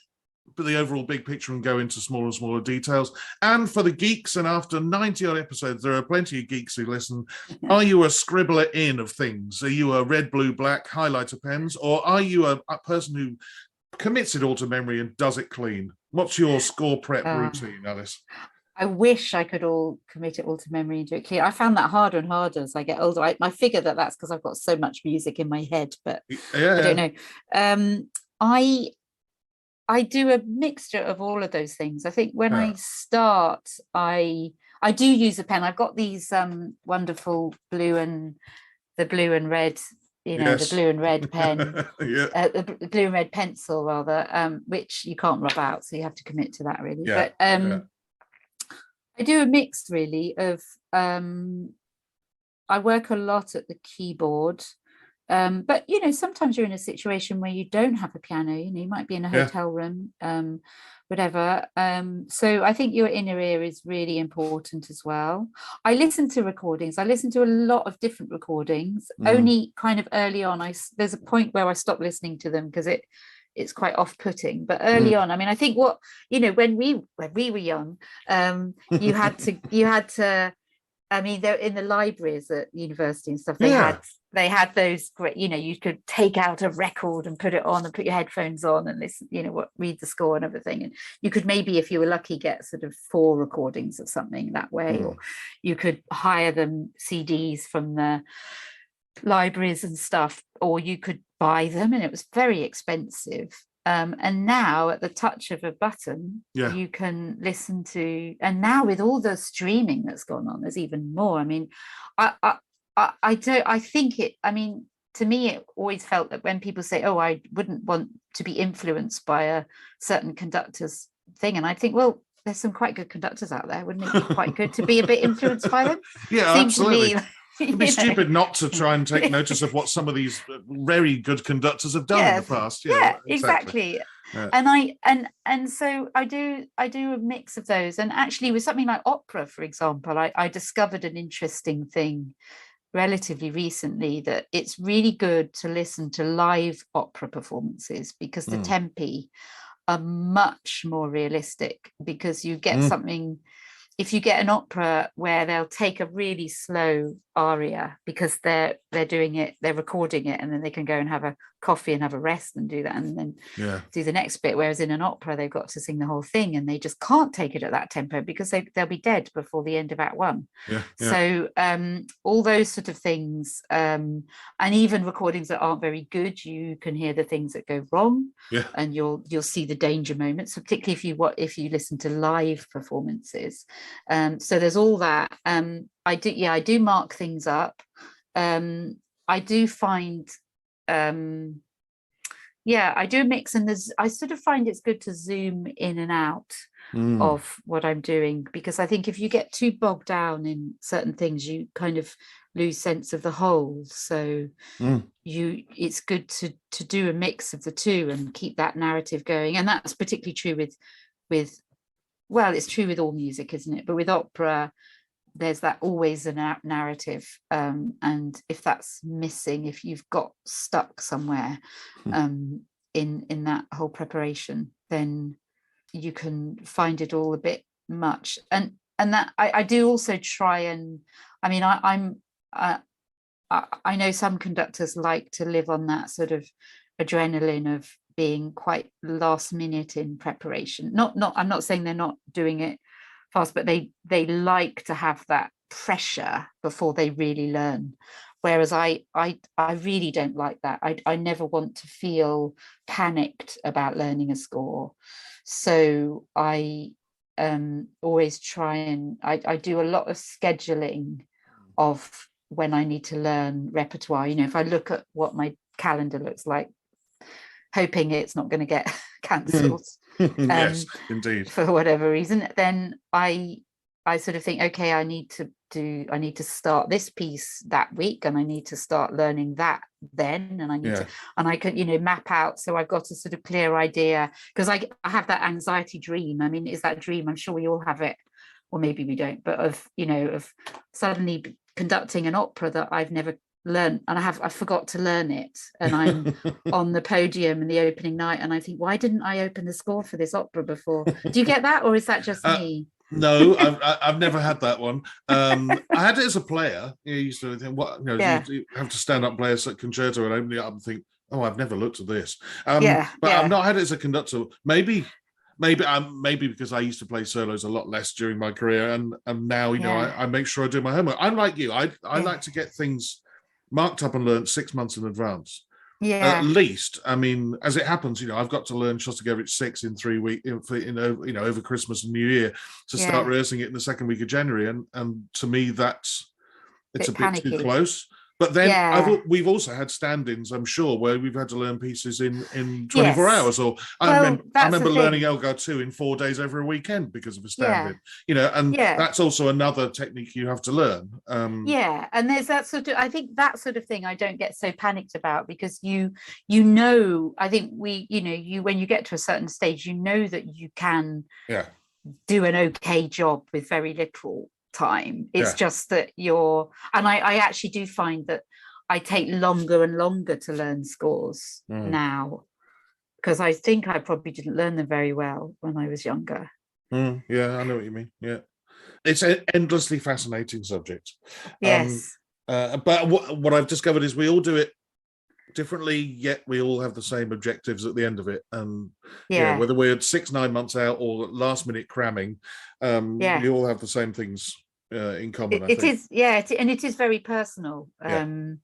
for the overall big picture, and go into smaller and smaller details? And for the geeks, and after 90 odd episodes, there are plenty of geeks who listen. Are you a scribbler in of things? Are you a red, blue, black highlighter pens? Or are you a person who commits it all to memory and does it clean? What's your score prep routine, Alice? I wish I could all commit it all to memory and do it clear. I found that harder and harder as I get older. I figure that that's because I've got so much music in my head, but I don't know. I do a mixture of all of those things. I think when I start, I do use a pen. I've got these wonderful blue and red, the blue and red pen, the blue and red pencil rather, which you can't rub out, so you have to commit to that really. But I do a mix really of I work a lot at the keyboard. But sometimes you're in a situation where you don't have a piano, you might be in a hotel room, whatever. So I think your inner ear is really important as well. I listen to recordings. I listen to a lot of different recordings. Only kind of early on, there's a point where I stopped listening to them because it's quite off-putting. But early on, I mean, I think when we were young, you had to. I mean, they're in the libraries at university and stuff. They had those great, you could take out a record and put it on and put your headphones on and listen, read the score and everything. And you could maybe, if you were lucky, get sort of 4 recordings of something that way, or you could hire them CDs from the libraries and stuff, or you could buy them, and it was very expensive. And now at the touch of a button, you can listen to, and now with all the streaming that's gone on, there's even more. I mean, to me, it always felt that when people say, oh, I wouldn't want to be influenced by a certain conductor's thing. And I think, well, there's some quite good conductors out there. Wouldn't it be quite good to be a bit influenced by them? Yeah, absolutely. It'd be stupid not to try and take notice of what some of these very good conductors have done in the past. Yeah, exactly. And so I do a mix of those. And actually, with something like opera, for example, I discovered an interesting thing relatively recently, that it's really good to listen to live opera performances because the tempi are much more realistic, because you get something. If you get an opera where they'll take a really slow aria because they're doing it, they're recording it, and then they can go and have a coffee and have a rest and do that, and then do the next bit. Whereas in an opera, they've got to sing the whole thing, and they just can't take it at that tempo because they'll be dead before the end of Act 1. So all those sort of things, and even recordings that aren't very good, you can hear the things that go wrong, and you'll see the danger moments. So particularly if you listen to live performances. So there's all that. I do mark things up. I do find, I do a mix, and I sort of find it's good to zoom in and out of what I'm doing, because I think if you get too bogged down in certain things, you kind of lose sense of the whole. So it's good to do a mix of the two and keep that narrative going. And that's particularly true with well, it's true with all music, isn't it? But with opera, there's that always a narrative, and if that's missing, if you've got stuck somewhere in that whole preparation, then you can find it all a bit much. And that I do also try and, I mean, I know some conductors like to live on that sort of adrenaline of being quite last minute in preparation. I'm not saying they're not doing it fast, but they like to have that pressure before they really learn. Whereas I really don't like that. I never want to feel panicked about learning a score. So I always try and I do a lot of scheduling of when I need to learn repertoire. If I look at what my calendar looks like, hoping it's not going to get cancelled. Yes, indeed. For whatever reason, then I sort of think, okay, I need to start this piece that week, and I need to start learning that then, and I could, map out. So I've got a sort of clear idea, because I have that anxiety dream. I mean, is that dream? I'm sure we all have it, or maybe we don't, but of suddenly conducting an opera that I've never learned, and I forgot to learn it, and I'm on the podium in the opening night, and I think, why didn't I open the score for this opera before? Do you get that, or is that just me? No, I've never had that one. I had it as a player. You used to think, you have to stand up, play a concerto, and open it up and think, oh, I've never looked at this. But I've not had it as a conductor. Maybe because I used to play solos a lot less during my career, and now I make sure I do my homework. I'm like you. I like to get things marked up and learned 6 months in advance. At least, I mean, as it happens, I've got to learn Shostakovich 6 in 3 weeks, over Christmas and New Year to start rehearsing it in the second week of January, and to me it's a bit too close. But then we've also had stand-ins, I'm sure, where we've had to learn pieces in 24 hours. Or I remember learning Elgar 2 in 4 days over a weekend because of a stand-in. That's also another technique you have to learn. And there's that sort of, I think that sort of thing I don't get so panicked about, because I think when you get to a certain stage, that you can do an okay job with very little time. It's just that I actually do find that I take longer and longer to learn scores now, because I think I probably didn't learn them very well when I was younger. I know what you mean. It's an endlessly fascinating subject. Yes. But what I've discovered is we all do it differently, yet we all have the same objectives at the end of it. And whether we're 6-9 months out or last minute cramming, we all have the same things in common. It is and it is very personal. But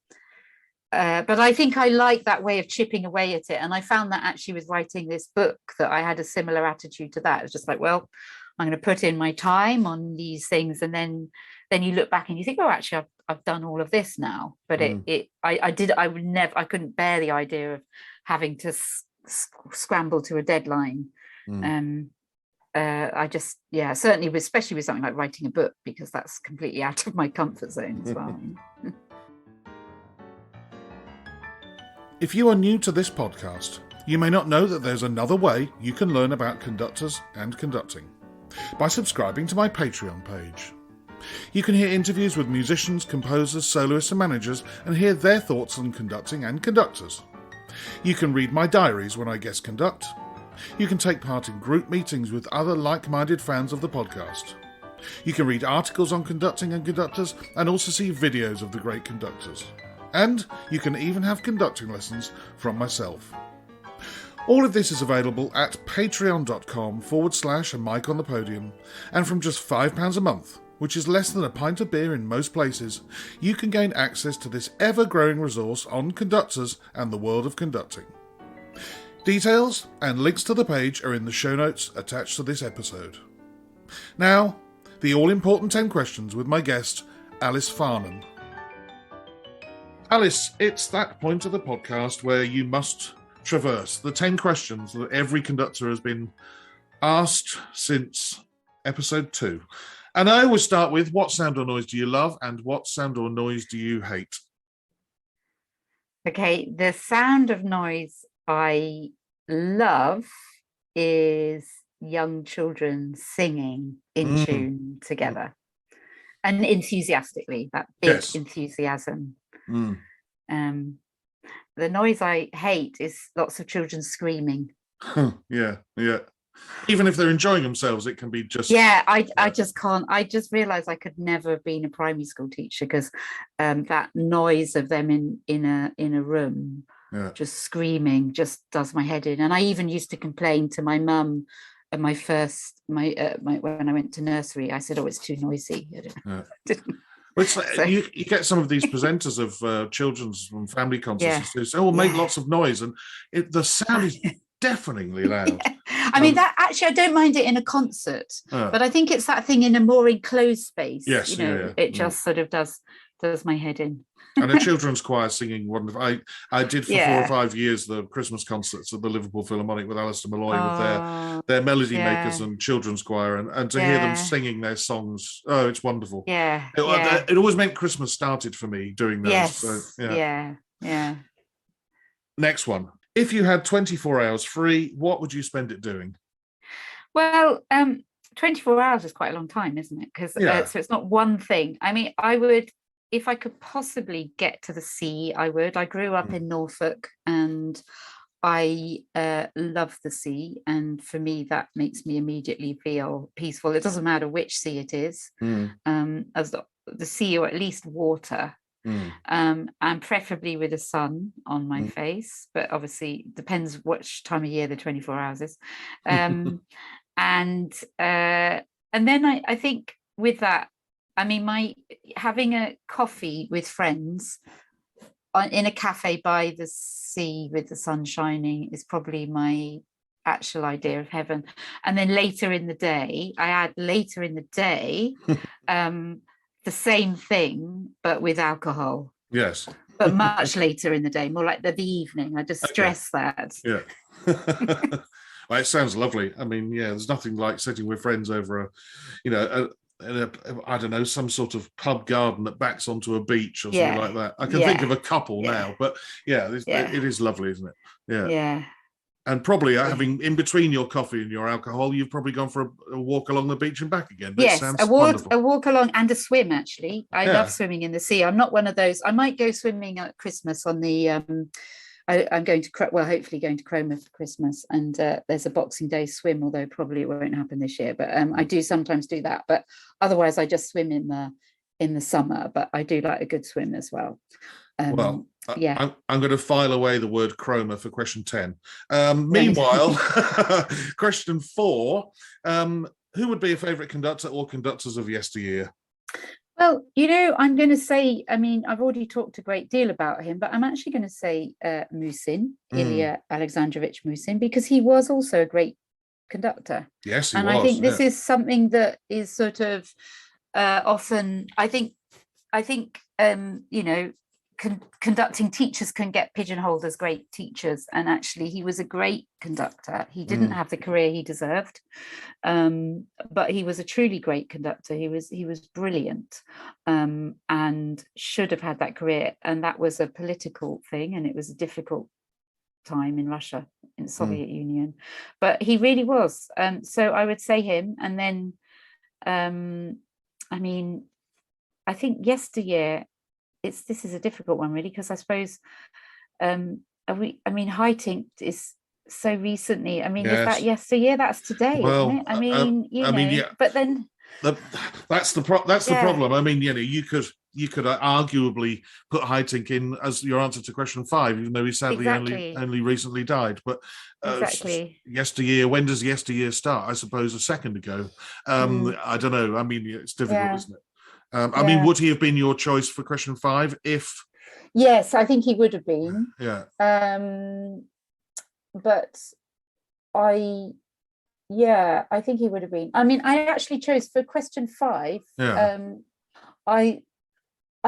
I think I like that way of chipping away at it, and I found that actually with writing this book that I had a similar attitude to that. It's just like, well, I'm going to put in my time on these things, and then you look back and you think, oh, actually I've done all of this now. But I couldn't bear the idea of having to scramble to a deadline. I just, certainly, especially with something like writing a book, because that's completely out of my comfort zone as well. If you are new to this podcast, you may not know that there's another way you can learn about conductors and conducting, by subscribing to my Patreon page. You can hear interviews with musicians, composers, soloists and managers, and hear their thoughts on conducting and conductors. You can read my diaries when I guest conduct. You can take part in group meetings with other like-minded fans of the podcast. You can read articles on conducting and conductors, and also see videos of the great conductors. And you can even have conducting lessons from myself. All of this is available at patreon.com/a mic on the podium, and from just £5 a month, which is less than a pint of beer in most places, you can gain access to this ever-growing resource on conductors and the world of conducting. Details and links to the page are in the show notes attached to this episode. Now, the all-important 10 questions with my guest, Alice Farnham. Alice, it's that point of the podcast where you must traverse the 10 questions that every conductor has been asked since episode 2. And I always start with, what sound or noise do you love, and what sound or noise do you hate? Okay, the sound of noise I love is young children singing in tune together, and enthusiastically, that big enthusiasm. The noise I hate is lots of children screaming. Even if they're enjoying themselves, it can be just... I just can't. I just realised I could never have been a primary school teacher, because that noise of them in a room just screaming just does my head in. And I even used to complain to my mum at my when I went to nursery. I said, oh, it's too noisy. It's like, you get some of these presenters of children's and family concerts who say, make lots of noise, and the sound is deafeningly loud. I mean, that actually, I don't mind it in a concert, but I think it's that thing in a more enclosed space. Yes, it just sort of does my head in. And a children's choir singing wonderful. I did for 4 or 5 years the Christmas concerts at the Liverpool Philharmonic with Alistair Malloy with their melody makers and children's choir, and to hear them singing their songs, it's wonderful. It always meant Christmas started for me doing those. Yes, so, Yeah. Next one. If you had 24 hours free, what would you spend it doing? Well, 24 hours is quite a long time, isn't it? Because so it's not one thing. I mean, I would, if I could possibly get to the sea, I would. I grew up in Norfolk, and I love the sea, and for me that makes me immediately feel peaceful. It doesn't matter which sea it is, as the sea, or at least water, and preferably with the sun on my face, but obviously depends which time of year the 24 hours is. And then I think with that, I mean, having a coffee with friends in a cafe by the sea with the sun shining is probably my actual idea of heaven. And then later in the day, the same thing, but with alcohol. Yes. But much later in the day, more like the evening. I just stress that. Yeah. Well, it sounds lovely. I mean, yeah, there's nothing like sitting with friends over I don't know, some sort of pub garden that backs onto a beach or something like that. I can think of a couple now, but it is lovely, isn't it? Yeah. Yeah. And probably having in between your coffee and your alcohol, you've probably gone for a walk along the beach and back again. That sounds wonderful. A walk along and a swim, actually. I love swimming in the sea. I'm not one of those. I might go swimming at Christmas on the I'm going to, hopefully going to Cromer for Christmas, and there's a Boxing Day swim, although probably it won't happen this year, but I do sometimes do that. But otherwise I just swim in the summer, but I do like a good swim as well. I'm going to file away the word Cromer for question 10. Meanwhile, question 4, who would be a favourite conductor or conductors of yesteryear? Well, I'm going to say, I mean, I've already talked a great deal about him, but I'm actually going to say Musin, Ilya Alexandrovich Musin, because he was also a great conductor. Yes, he was. And I think this is something that is sort of often, I think, conducting teachers can get pigeonholed as great teachers, and actually he was a great conductor. He didn't have the career he deserved, but he was a truly great conductor. He was brilliant, and should have had that career, and that was a political thing, and it was a difficult time in Russia, in the Soviet Union, but he really was. So I would say him. And then I mean, I think yesteryear, this is a difficult one, really, because I suppose Haitink is so recently. I mean, is that yesteryear? That's today, isn't it? I mean, but then that's the problem. I mean, you could arguably put Haitink in as your answer to question 5, even though he sadly only recently died. But yesteryear, when does yesteryear start? I suppose a second ago. I don't know. I mean, it's difficult, isn't it? I mean, would he have been your choice for question 5 if? Yes, I think he would have been. Yeah. But I think he would have been. I mean, I actually chose for question 5. Yeah. I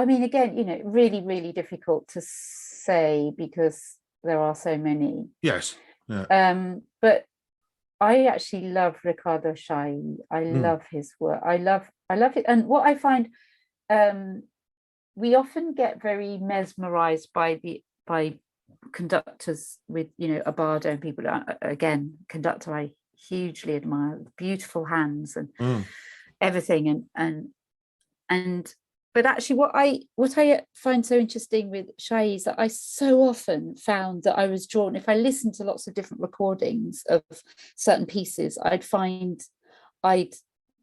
mean, again, really, really difficult to say because there are so many. Yes. Yeah. But I actually love Riccardo Chailly. I love his work. I love it. And what I find, we often get very mesmerized by conductors with, Abbado and people. Again, conductor I hugely admire, beautiful hands and everything. But actually, what I find so interesting with Chailly is that I so often found that I was drawn, if I listened to lots of different recordings of certain pieces, I'd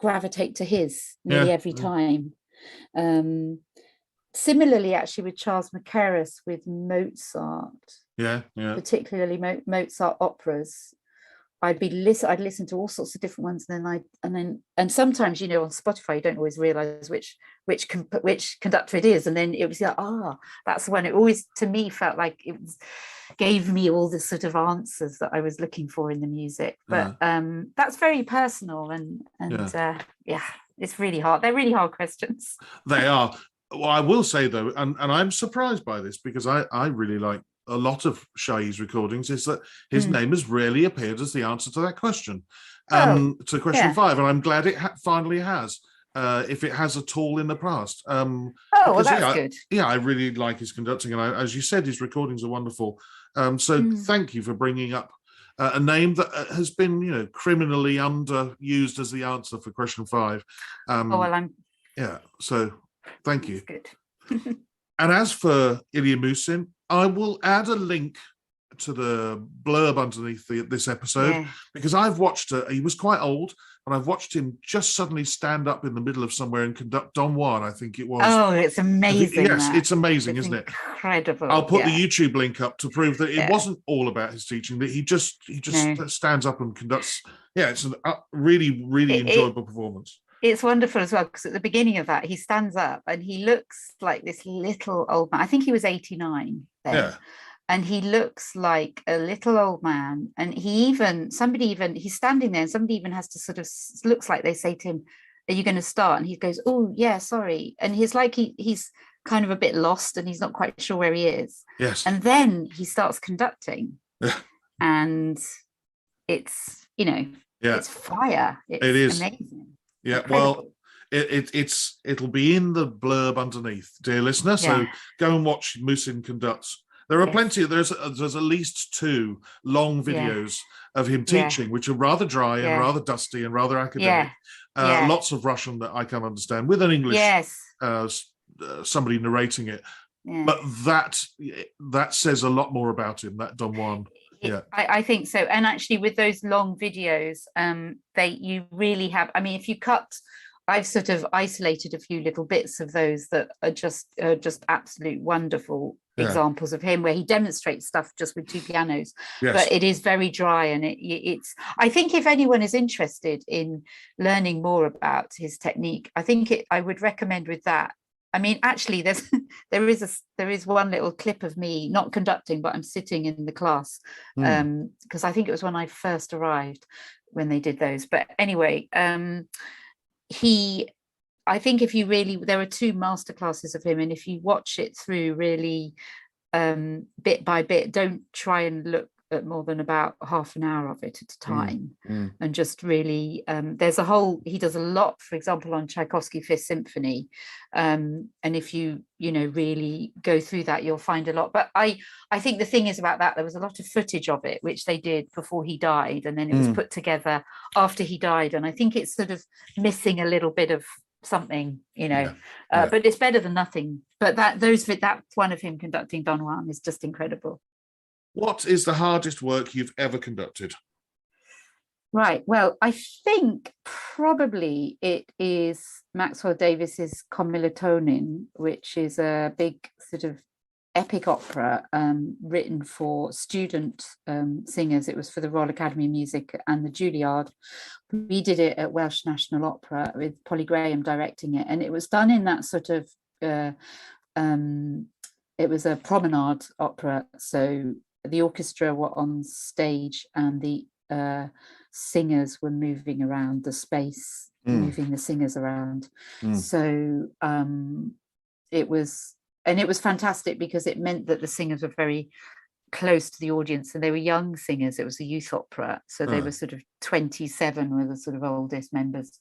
gravitate to his nearly every time. Similarly, actually, with Charles Mackerras with Mozart, particularly Mozart operas, I'd listen to all sorts of different ones, and sometimes, on Spotify you don't always realize which conductor it is, and then it was like, that's the one. It always, to me, felt like it gave me all the sort of answers that I was looking for in the music. But that's very personal, and it's really hard. They're really hard questions. They are. Well, I will say though, and I'm surprised by this because I really like a lot of Chailly's recordings, is that his name has rarely appeared as the answer to that question, to question 5, and I'm glad it finally has. if it has at all in the past. Oh, well, that's good. Yeah, I really like his conducting, and as you said, his recordings are wonderful. So thank you for bringing up a name that has been, criminally underused as the answer for question 5. So thank you. Good. And as for Ilya Musin, I will add a link to the blurb underneath this episode, because I've watched he was quite old, and I've watched him just suddenly stand up in the middle of somewhere and conduct Don Juan, I think it was. Oh, it's amazing. Yes, it's amazing, isn't it? Incredible. I'll put the YouTube link up to prove that it wasn't all about his teaching, that he just stands up and conducts. Yeah, it's a really, really enjoyable performance. It's wonderful as well, because at the beginning of that, he stands up and he looks like this little old man. I think he was 89 then. Yeah. And he looks like a little old man. And he's standing there, and somebody even has to sort of, looks like they say to him, "Are you going to start?" And he goes, "Oh, yeah, sorry." And he's like, he's kind of a bit lost and he's not quite sure where he is. Yes. And then he starts conducting. And it's, it's fire. It is amazing. Yeah, incredible. Well, it'll be in the blurb underneath, dear listener. So go and watch Musin conducts. There are plenty. There's at least 2 long videos of him teaching, which are rather dry and rather dusty and rather academic. Lots of Russian that I can't understand, with an English somebody narrating it. But that says a lot more about him, that Don Juan. Yeah, I think so. And actually, with those long videos, you really have. I mean, if you cut, I've sort of isolated a few little bits of those that are just absolute wonderful examples of him, where he demonstrates stuff just with 2 pianos. But it is very dry, and it's. I think if anyone is interested in learning more about his technique, I would recommend with that. I mean, actually, there is one little clip of me not conducting, but I'm sitting in the class, because I think it was when I first arrived when they did those. But anyway, I think if you really, there are 2 master classes of him, and if you watch it through really bit by bit, don't try and look at more than about half an hour of it at a time, and just really he does a lot, for example, on Tchaikovsky 5th Symphony, and if you really go through that, you'll find a lot. But I think the thing is about that, there was a lot of footage of it which they did before he died, and then it was put together after he died, and I think it's sort of missing a little bit of something, but it's better than nothing. But that one of him conducting Don Juan is just incredible. What is the hardest work you've ever conducted? Right. Well, I think probably it is Maxwell Davies's Kommilitonin, which is a big sort of epic opera written for student singers. It was for the Royal Academy of Music and the Juilliard. We did it at Welsh National Opera with Polly Graham directing it, and it was done in that sort of it was a promenade opera, so the orchestra were on stage and the singers were moving around the space, moving the singers around. So it was fantastic, because it meant that the singers were very close to the audience, and they were young singers. It was a youth opera, so they were sort of 27 were the sort of oldest members,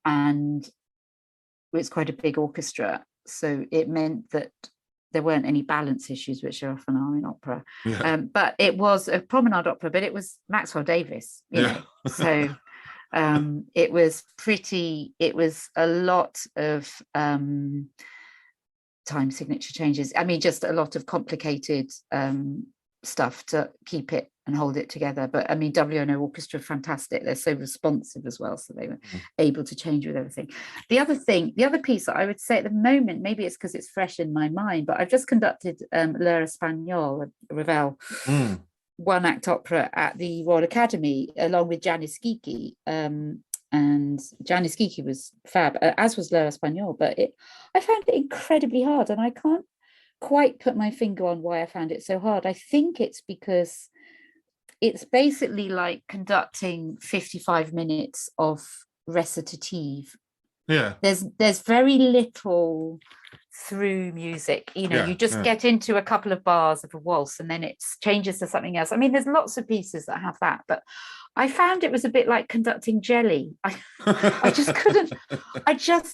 and it's quite a big orchestra, so it meant that there weren't any balance issues, which there often are in opera. But it was a promenade opera, but it was Maxwell Davies, so it was a lot of time signature changes. I mean, just a lot of complicated stuff to keep it and hold it together. But I mean, WNO Orchestra, fantastic. They're so responsive as well, so they were able to change with everything. The other piece that I would say at the moment, maybe it's because it's fresh in my mind, but I've just conducted L'Heure Espagnole, Ravel, one-act opera at the Royal Academy, along with Janis Giki. And Janis Giki was fab, as was L'Heure Espagnole, but I found it incredibly hard, and I can't quite put my finger on why I found it so hard. I think it's because it's basically like conducting 55 minutes of recitative. There's very little through music. You know, Yeah, you just yeah. get into a couple of bars of a waltz and then it changes to something else. I mean, there's lots of pieces that have that, but I found it was a bit like conducting jelly. I just couldn't,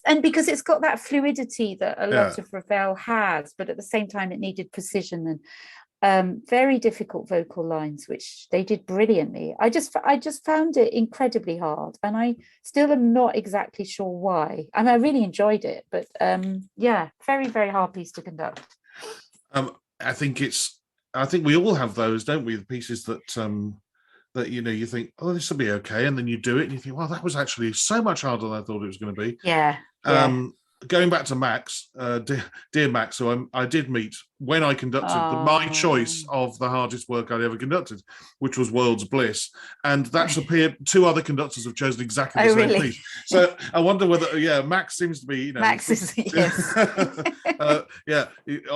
and because it's got that fluidity that a lot of Ravel has, but at the same time it needed precision and very difficult vocal lines, which they did brilliantly. I just found it incredibly hard, and I still am not exactly sure why. I mean, I really enjoyed it, but yeah, very, very hard piece to conduct. I think we all have those, don't we? The pieces that that you think, oh, this will be okay, and then you do it, and you think, well, that was actually so much harder than I thought it was going to be. Yeah. Going back to Max, dear Max, who I did meet when I conducted my choice of the hardest work I'd ever conducted, which was World's Bliss, and that's appeared. 2 other conductors have chosen exactly the same piece. So I wonder whether, Max seems to be, Max is yes.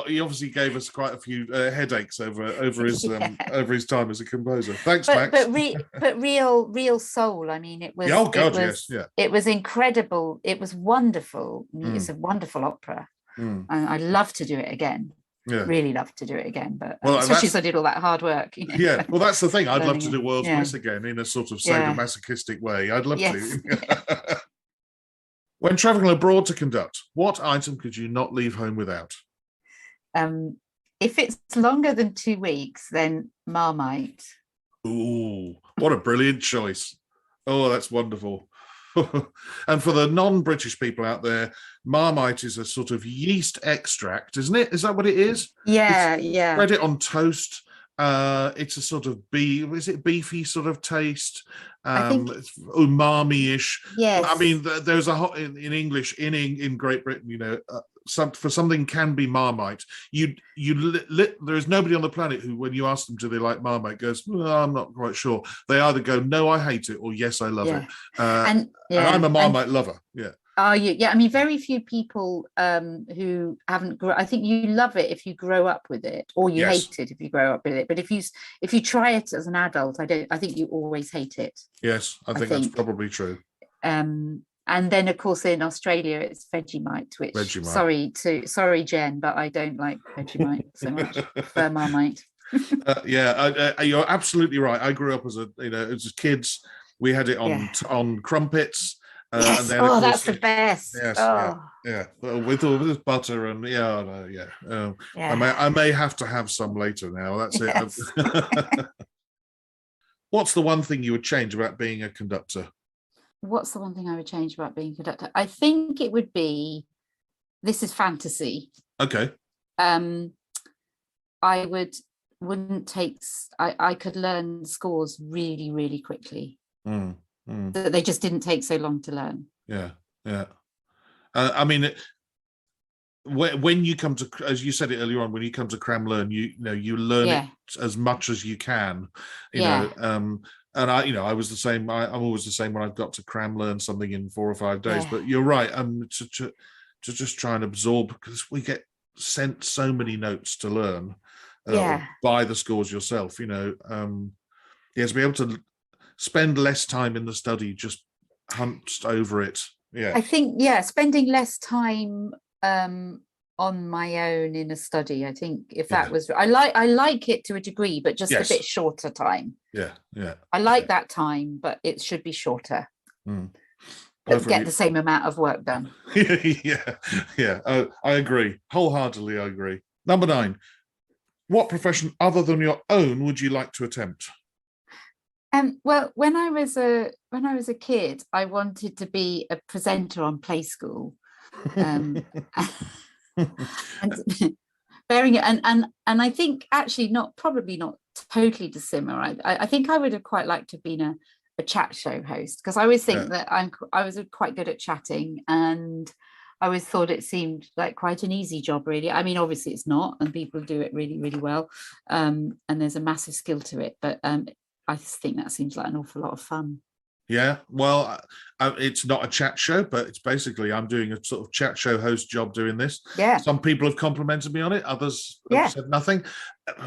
He obviously gave us quite a few headaches over his time as a composer. Thanks, Max. But real soul. I mean, it was. Oh God, yes, yeah. It was incredible. It was wonderful. It's a wonderful opera, and I'd love to do it again. Yeah. Really love to do it again, but especially as I did all that hard work. You know, yeah, well, that's the thing. I'd love to do World's Bliss again in a sort of sadomasochistic way. I'd love to. When travelling abroad to conduct, what item could you not leave home without? If it's longer than 2 weeks, then Marmite. Ooh, what a brilliant choice. Oh, that's wonderful. And for the non-British people out there, Marmite is a sort of yeast extract, isn't it? Is that what it is? Yeah, Spread it on toast. It's a sort of beefy sort of taste. I think it's umami-ish. Yes. I mean, there's in English in Great Britain, for something can be Marmite. There is nobody on the planet who, when you ask them do they like Marmite, goes, I'm not quite sure. They either go, no, I hate it, or yes, I love it. And I'm a Marmite lover. Yeah. Are you? Yeah, I mean, very few people who haven't. I think you love it if you grow up with it, or you hate it if you grow up with it. But if you try it as an adult, I think you always hate it. Yes, I think that's probably true. And then, of course, in Australia, it's Vegemite, which sorry, Jen, but I don't like Vegemite so much. For Marmite. You're absolutely right. I grew up as kids. We had it on crumpets. Yes. And then, that's the best. Yes, with butter and I may have to have some later now. That's it. What's the one thing you would change about being a conductor? What's the one thing I would change about being a conductor? I think it would be, this is fantasy. Okay. I could learn scores really, really quickly. That they just didn't take so long to learn. Yeah. I mean, when you come to, as you said it earlier on, when you come to cram learn, you learn it as much as you can. And I was the same. I'm always the same when I've got to cram learn something in 4 or 5 days. But you're right. To just try and absorb, because we get sent so many notes to learn by the scores yourself. To be able to spend less time in the study, just hunched over it. Yeah, I think spending less time on my own in a study. I think if that was, I like it to a degree, but just a bit shorter time. Yeah. I like that time, but it should be shorter. But get the same amount of work done. Yeah. I agree wholeheartedly. I agree. Number 9. What profession other than your own would you like to attempt? Well, when I was a kid, I wanted to be a presenter on Play School, and I think actually probably not totally dissimilar. I think I would have quite liked to have been a chat show host, because I always think that I was quite good at chatting, and I always thought it seemed like quite an easy job, really. I mean, obviously it's not, and people do it really, really well, and there's a massive skill to it, but I think that seems like an awful lot of fun. Yeah, well, it's not a chat show, but it's basically I'm doing a sort of chat show host job doing this. Yeah. Some people have complimented me on it, others have Yeah. said nothing.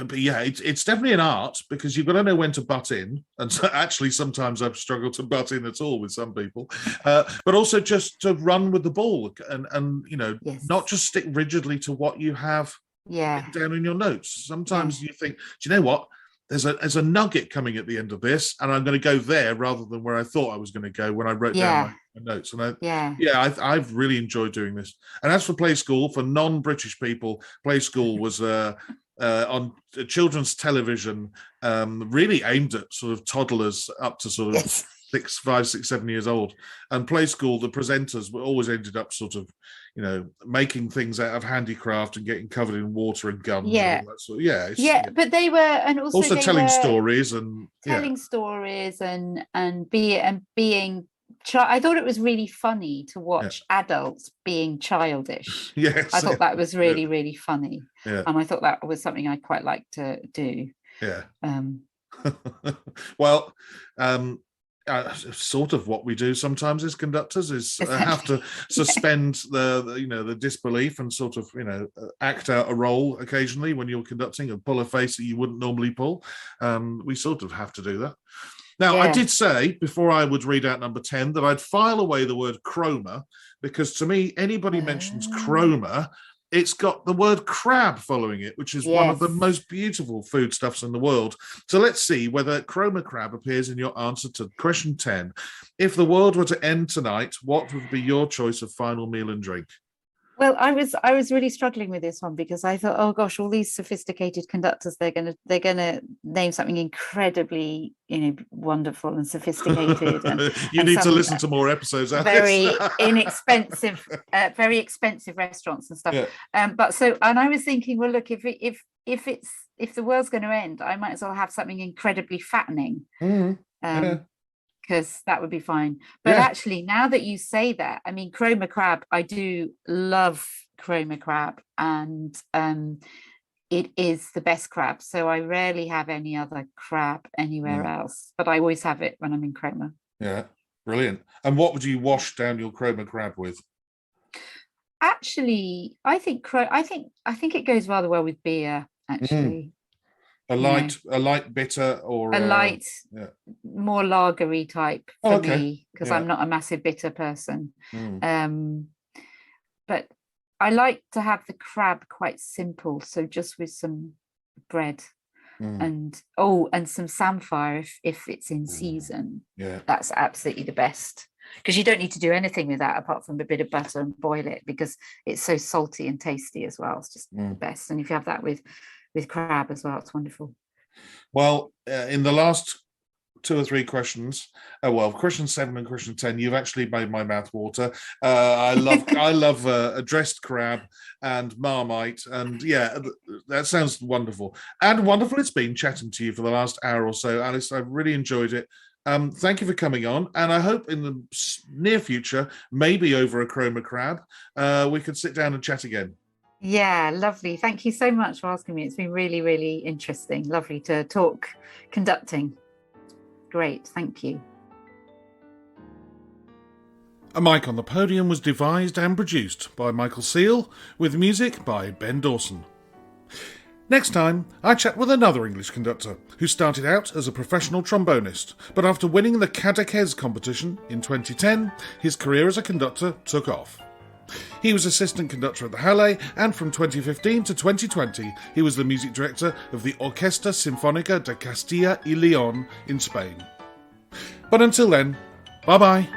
But yeah, it's definitely an art because you've got to know when to butt in. And so actually, sometimes I've struggled to butt in at all with some people, but also just to run with the ball and Yes. not just stick rigidly to what you have Yeah. written down in your notes. Sometimes you think, do you know what? There's a nugget coming at the end of this, and I'm going to go there rather than where I thought I was going to go when I wrote down my notes. And I've really enjoyed doing this. And as for Play School, for non-British people, Play School was on children's television, really aimed at sort of toddlers up to sort of 5, 6, 7 years old. And Play School, the presenters were always ended up sort of, making things out of handicraft and getting covered in water and gums. Yeah. And all that sort of, but they were, and also telling stories and stories and being. I thought it was really funny to watch adults being childish. Yes, I thought that was really, really funny. Yeah. And I thought that was something I quite like to do. Yeah. Well, sort of what we do sometimes as conductors is have to suspend the disbelief and sort of act out a role occasionally when you're conducting and pull a face that you wouldn't normally pull. We sort of have to do that. Now, I did say before I would read out number 10 that I'd file away the word chroma, because to me, anybody mentions chroma, it's got the word crab following it, which is one of the most beautiful foodstuffs in the world. So let's see whether chroma crab appears in your answer to question 10. If the world were to end tonight, what would be your choice of final meal and drink? Well, I was really struggling with this one because I thought, oh gosh, all these sophisticated conductors, they're gonna name something incredibly, wonderful and sophisticated. And you need to listen to more episodes. Very inexpensive, very expensive restaurants and stuff. Yeah. But I was thinking, well, look, if the world's going to end, I might as well have something incredibly fattening. Because that would be fine. But actually, now that you say that, I mean, chroma crab, I do love chroma crab, and it is the best crab. So I rarely have any other crab anywhere else, but I always have it when I'm in chroma. Yeah, brilliant. And what would you wash down your chroma crab with? Actually, I think it goes rather well with beer. Actually. A light bitter or a light, more lagery type for me, because I'm not a massive bitter person. But I like to have the crab quite simple, so just with some bread and some samphire if it's in season. That's absolutely the best, because you don't need to do anything with that apart from a bit of butter and boil it, because it's so salty and tasty as well. It's just the best. And if you have that with crab as well, it's wonderful. Well, in the last 2 or 3 questions, question 7 and question 10, you've actually made my mouth water. I love a dressed crab and Marmite, and that sounds wonderful. And wonderful it's been chatting to you for the last hour or so, Alice. I've really enjoyed it. Thank you for coming on, and I hope in the near future, maybe over a chroma crab, we could sit down and chat again. Yeah, lovely. Thank you so much for asking me. It's been really, really interesting. Lovely to talk conducting. Great, thank you. A Mic on the Podium was devised and produced by Michael Seal, with music by Ben Dawson. Next time, I chat with another English conductor who started out as a professional trombonist, but after winning the Cadaqués competition in 2010, his career as a conductor took off. He was assistant conductor at the Halle, and from 2015 to 2020, he was the music director of the Orquesta Sinfónica de Castilla y León in Spain. But until then, bye-bye.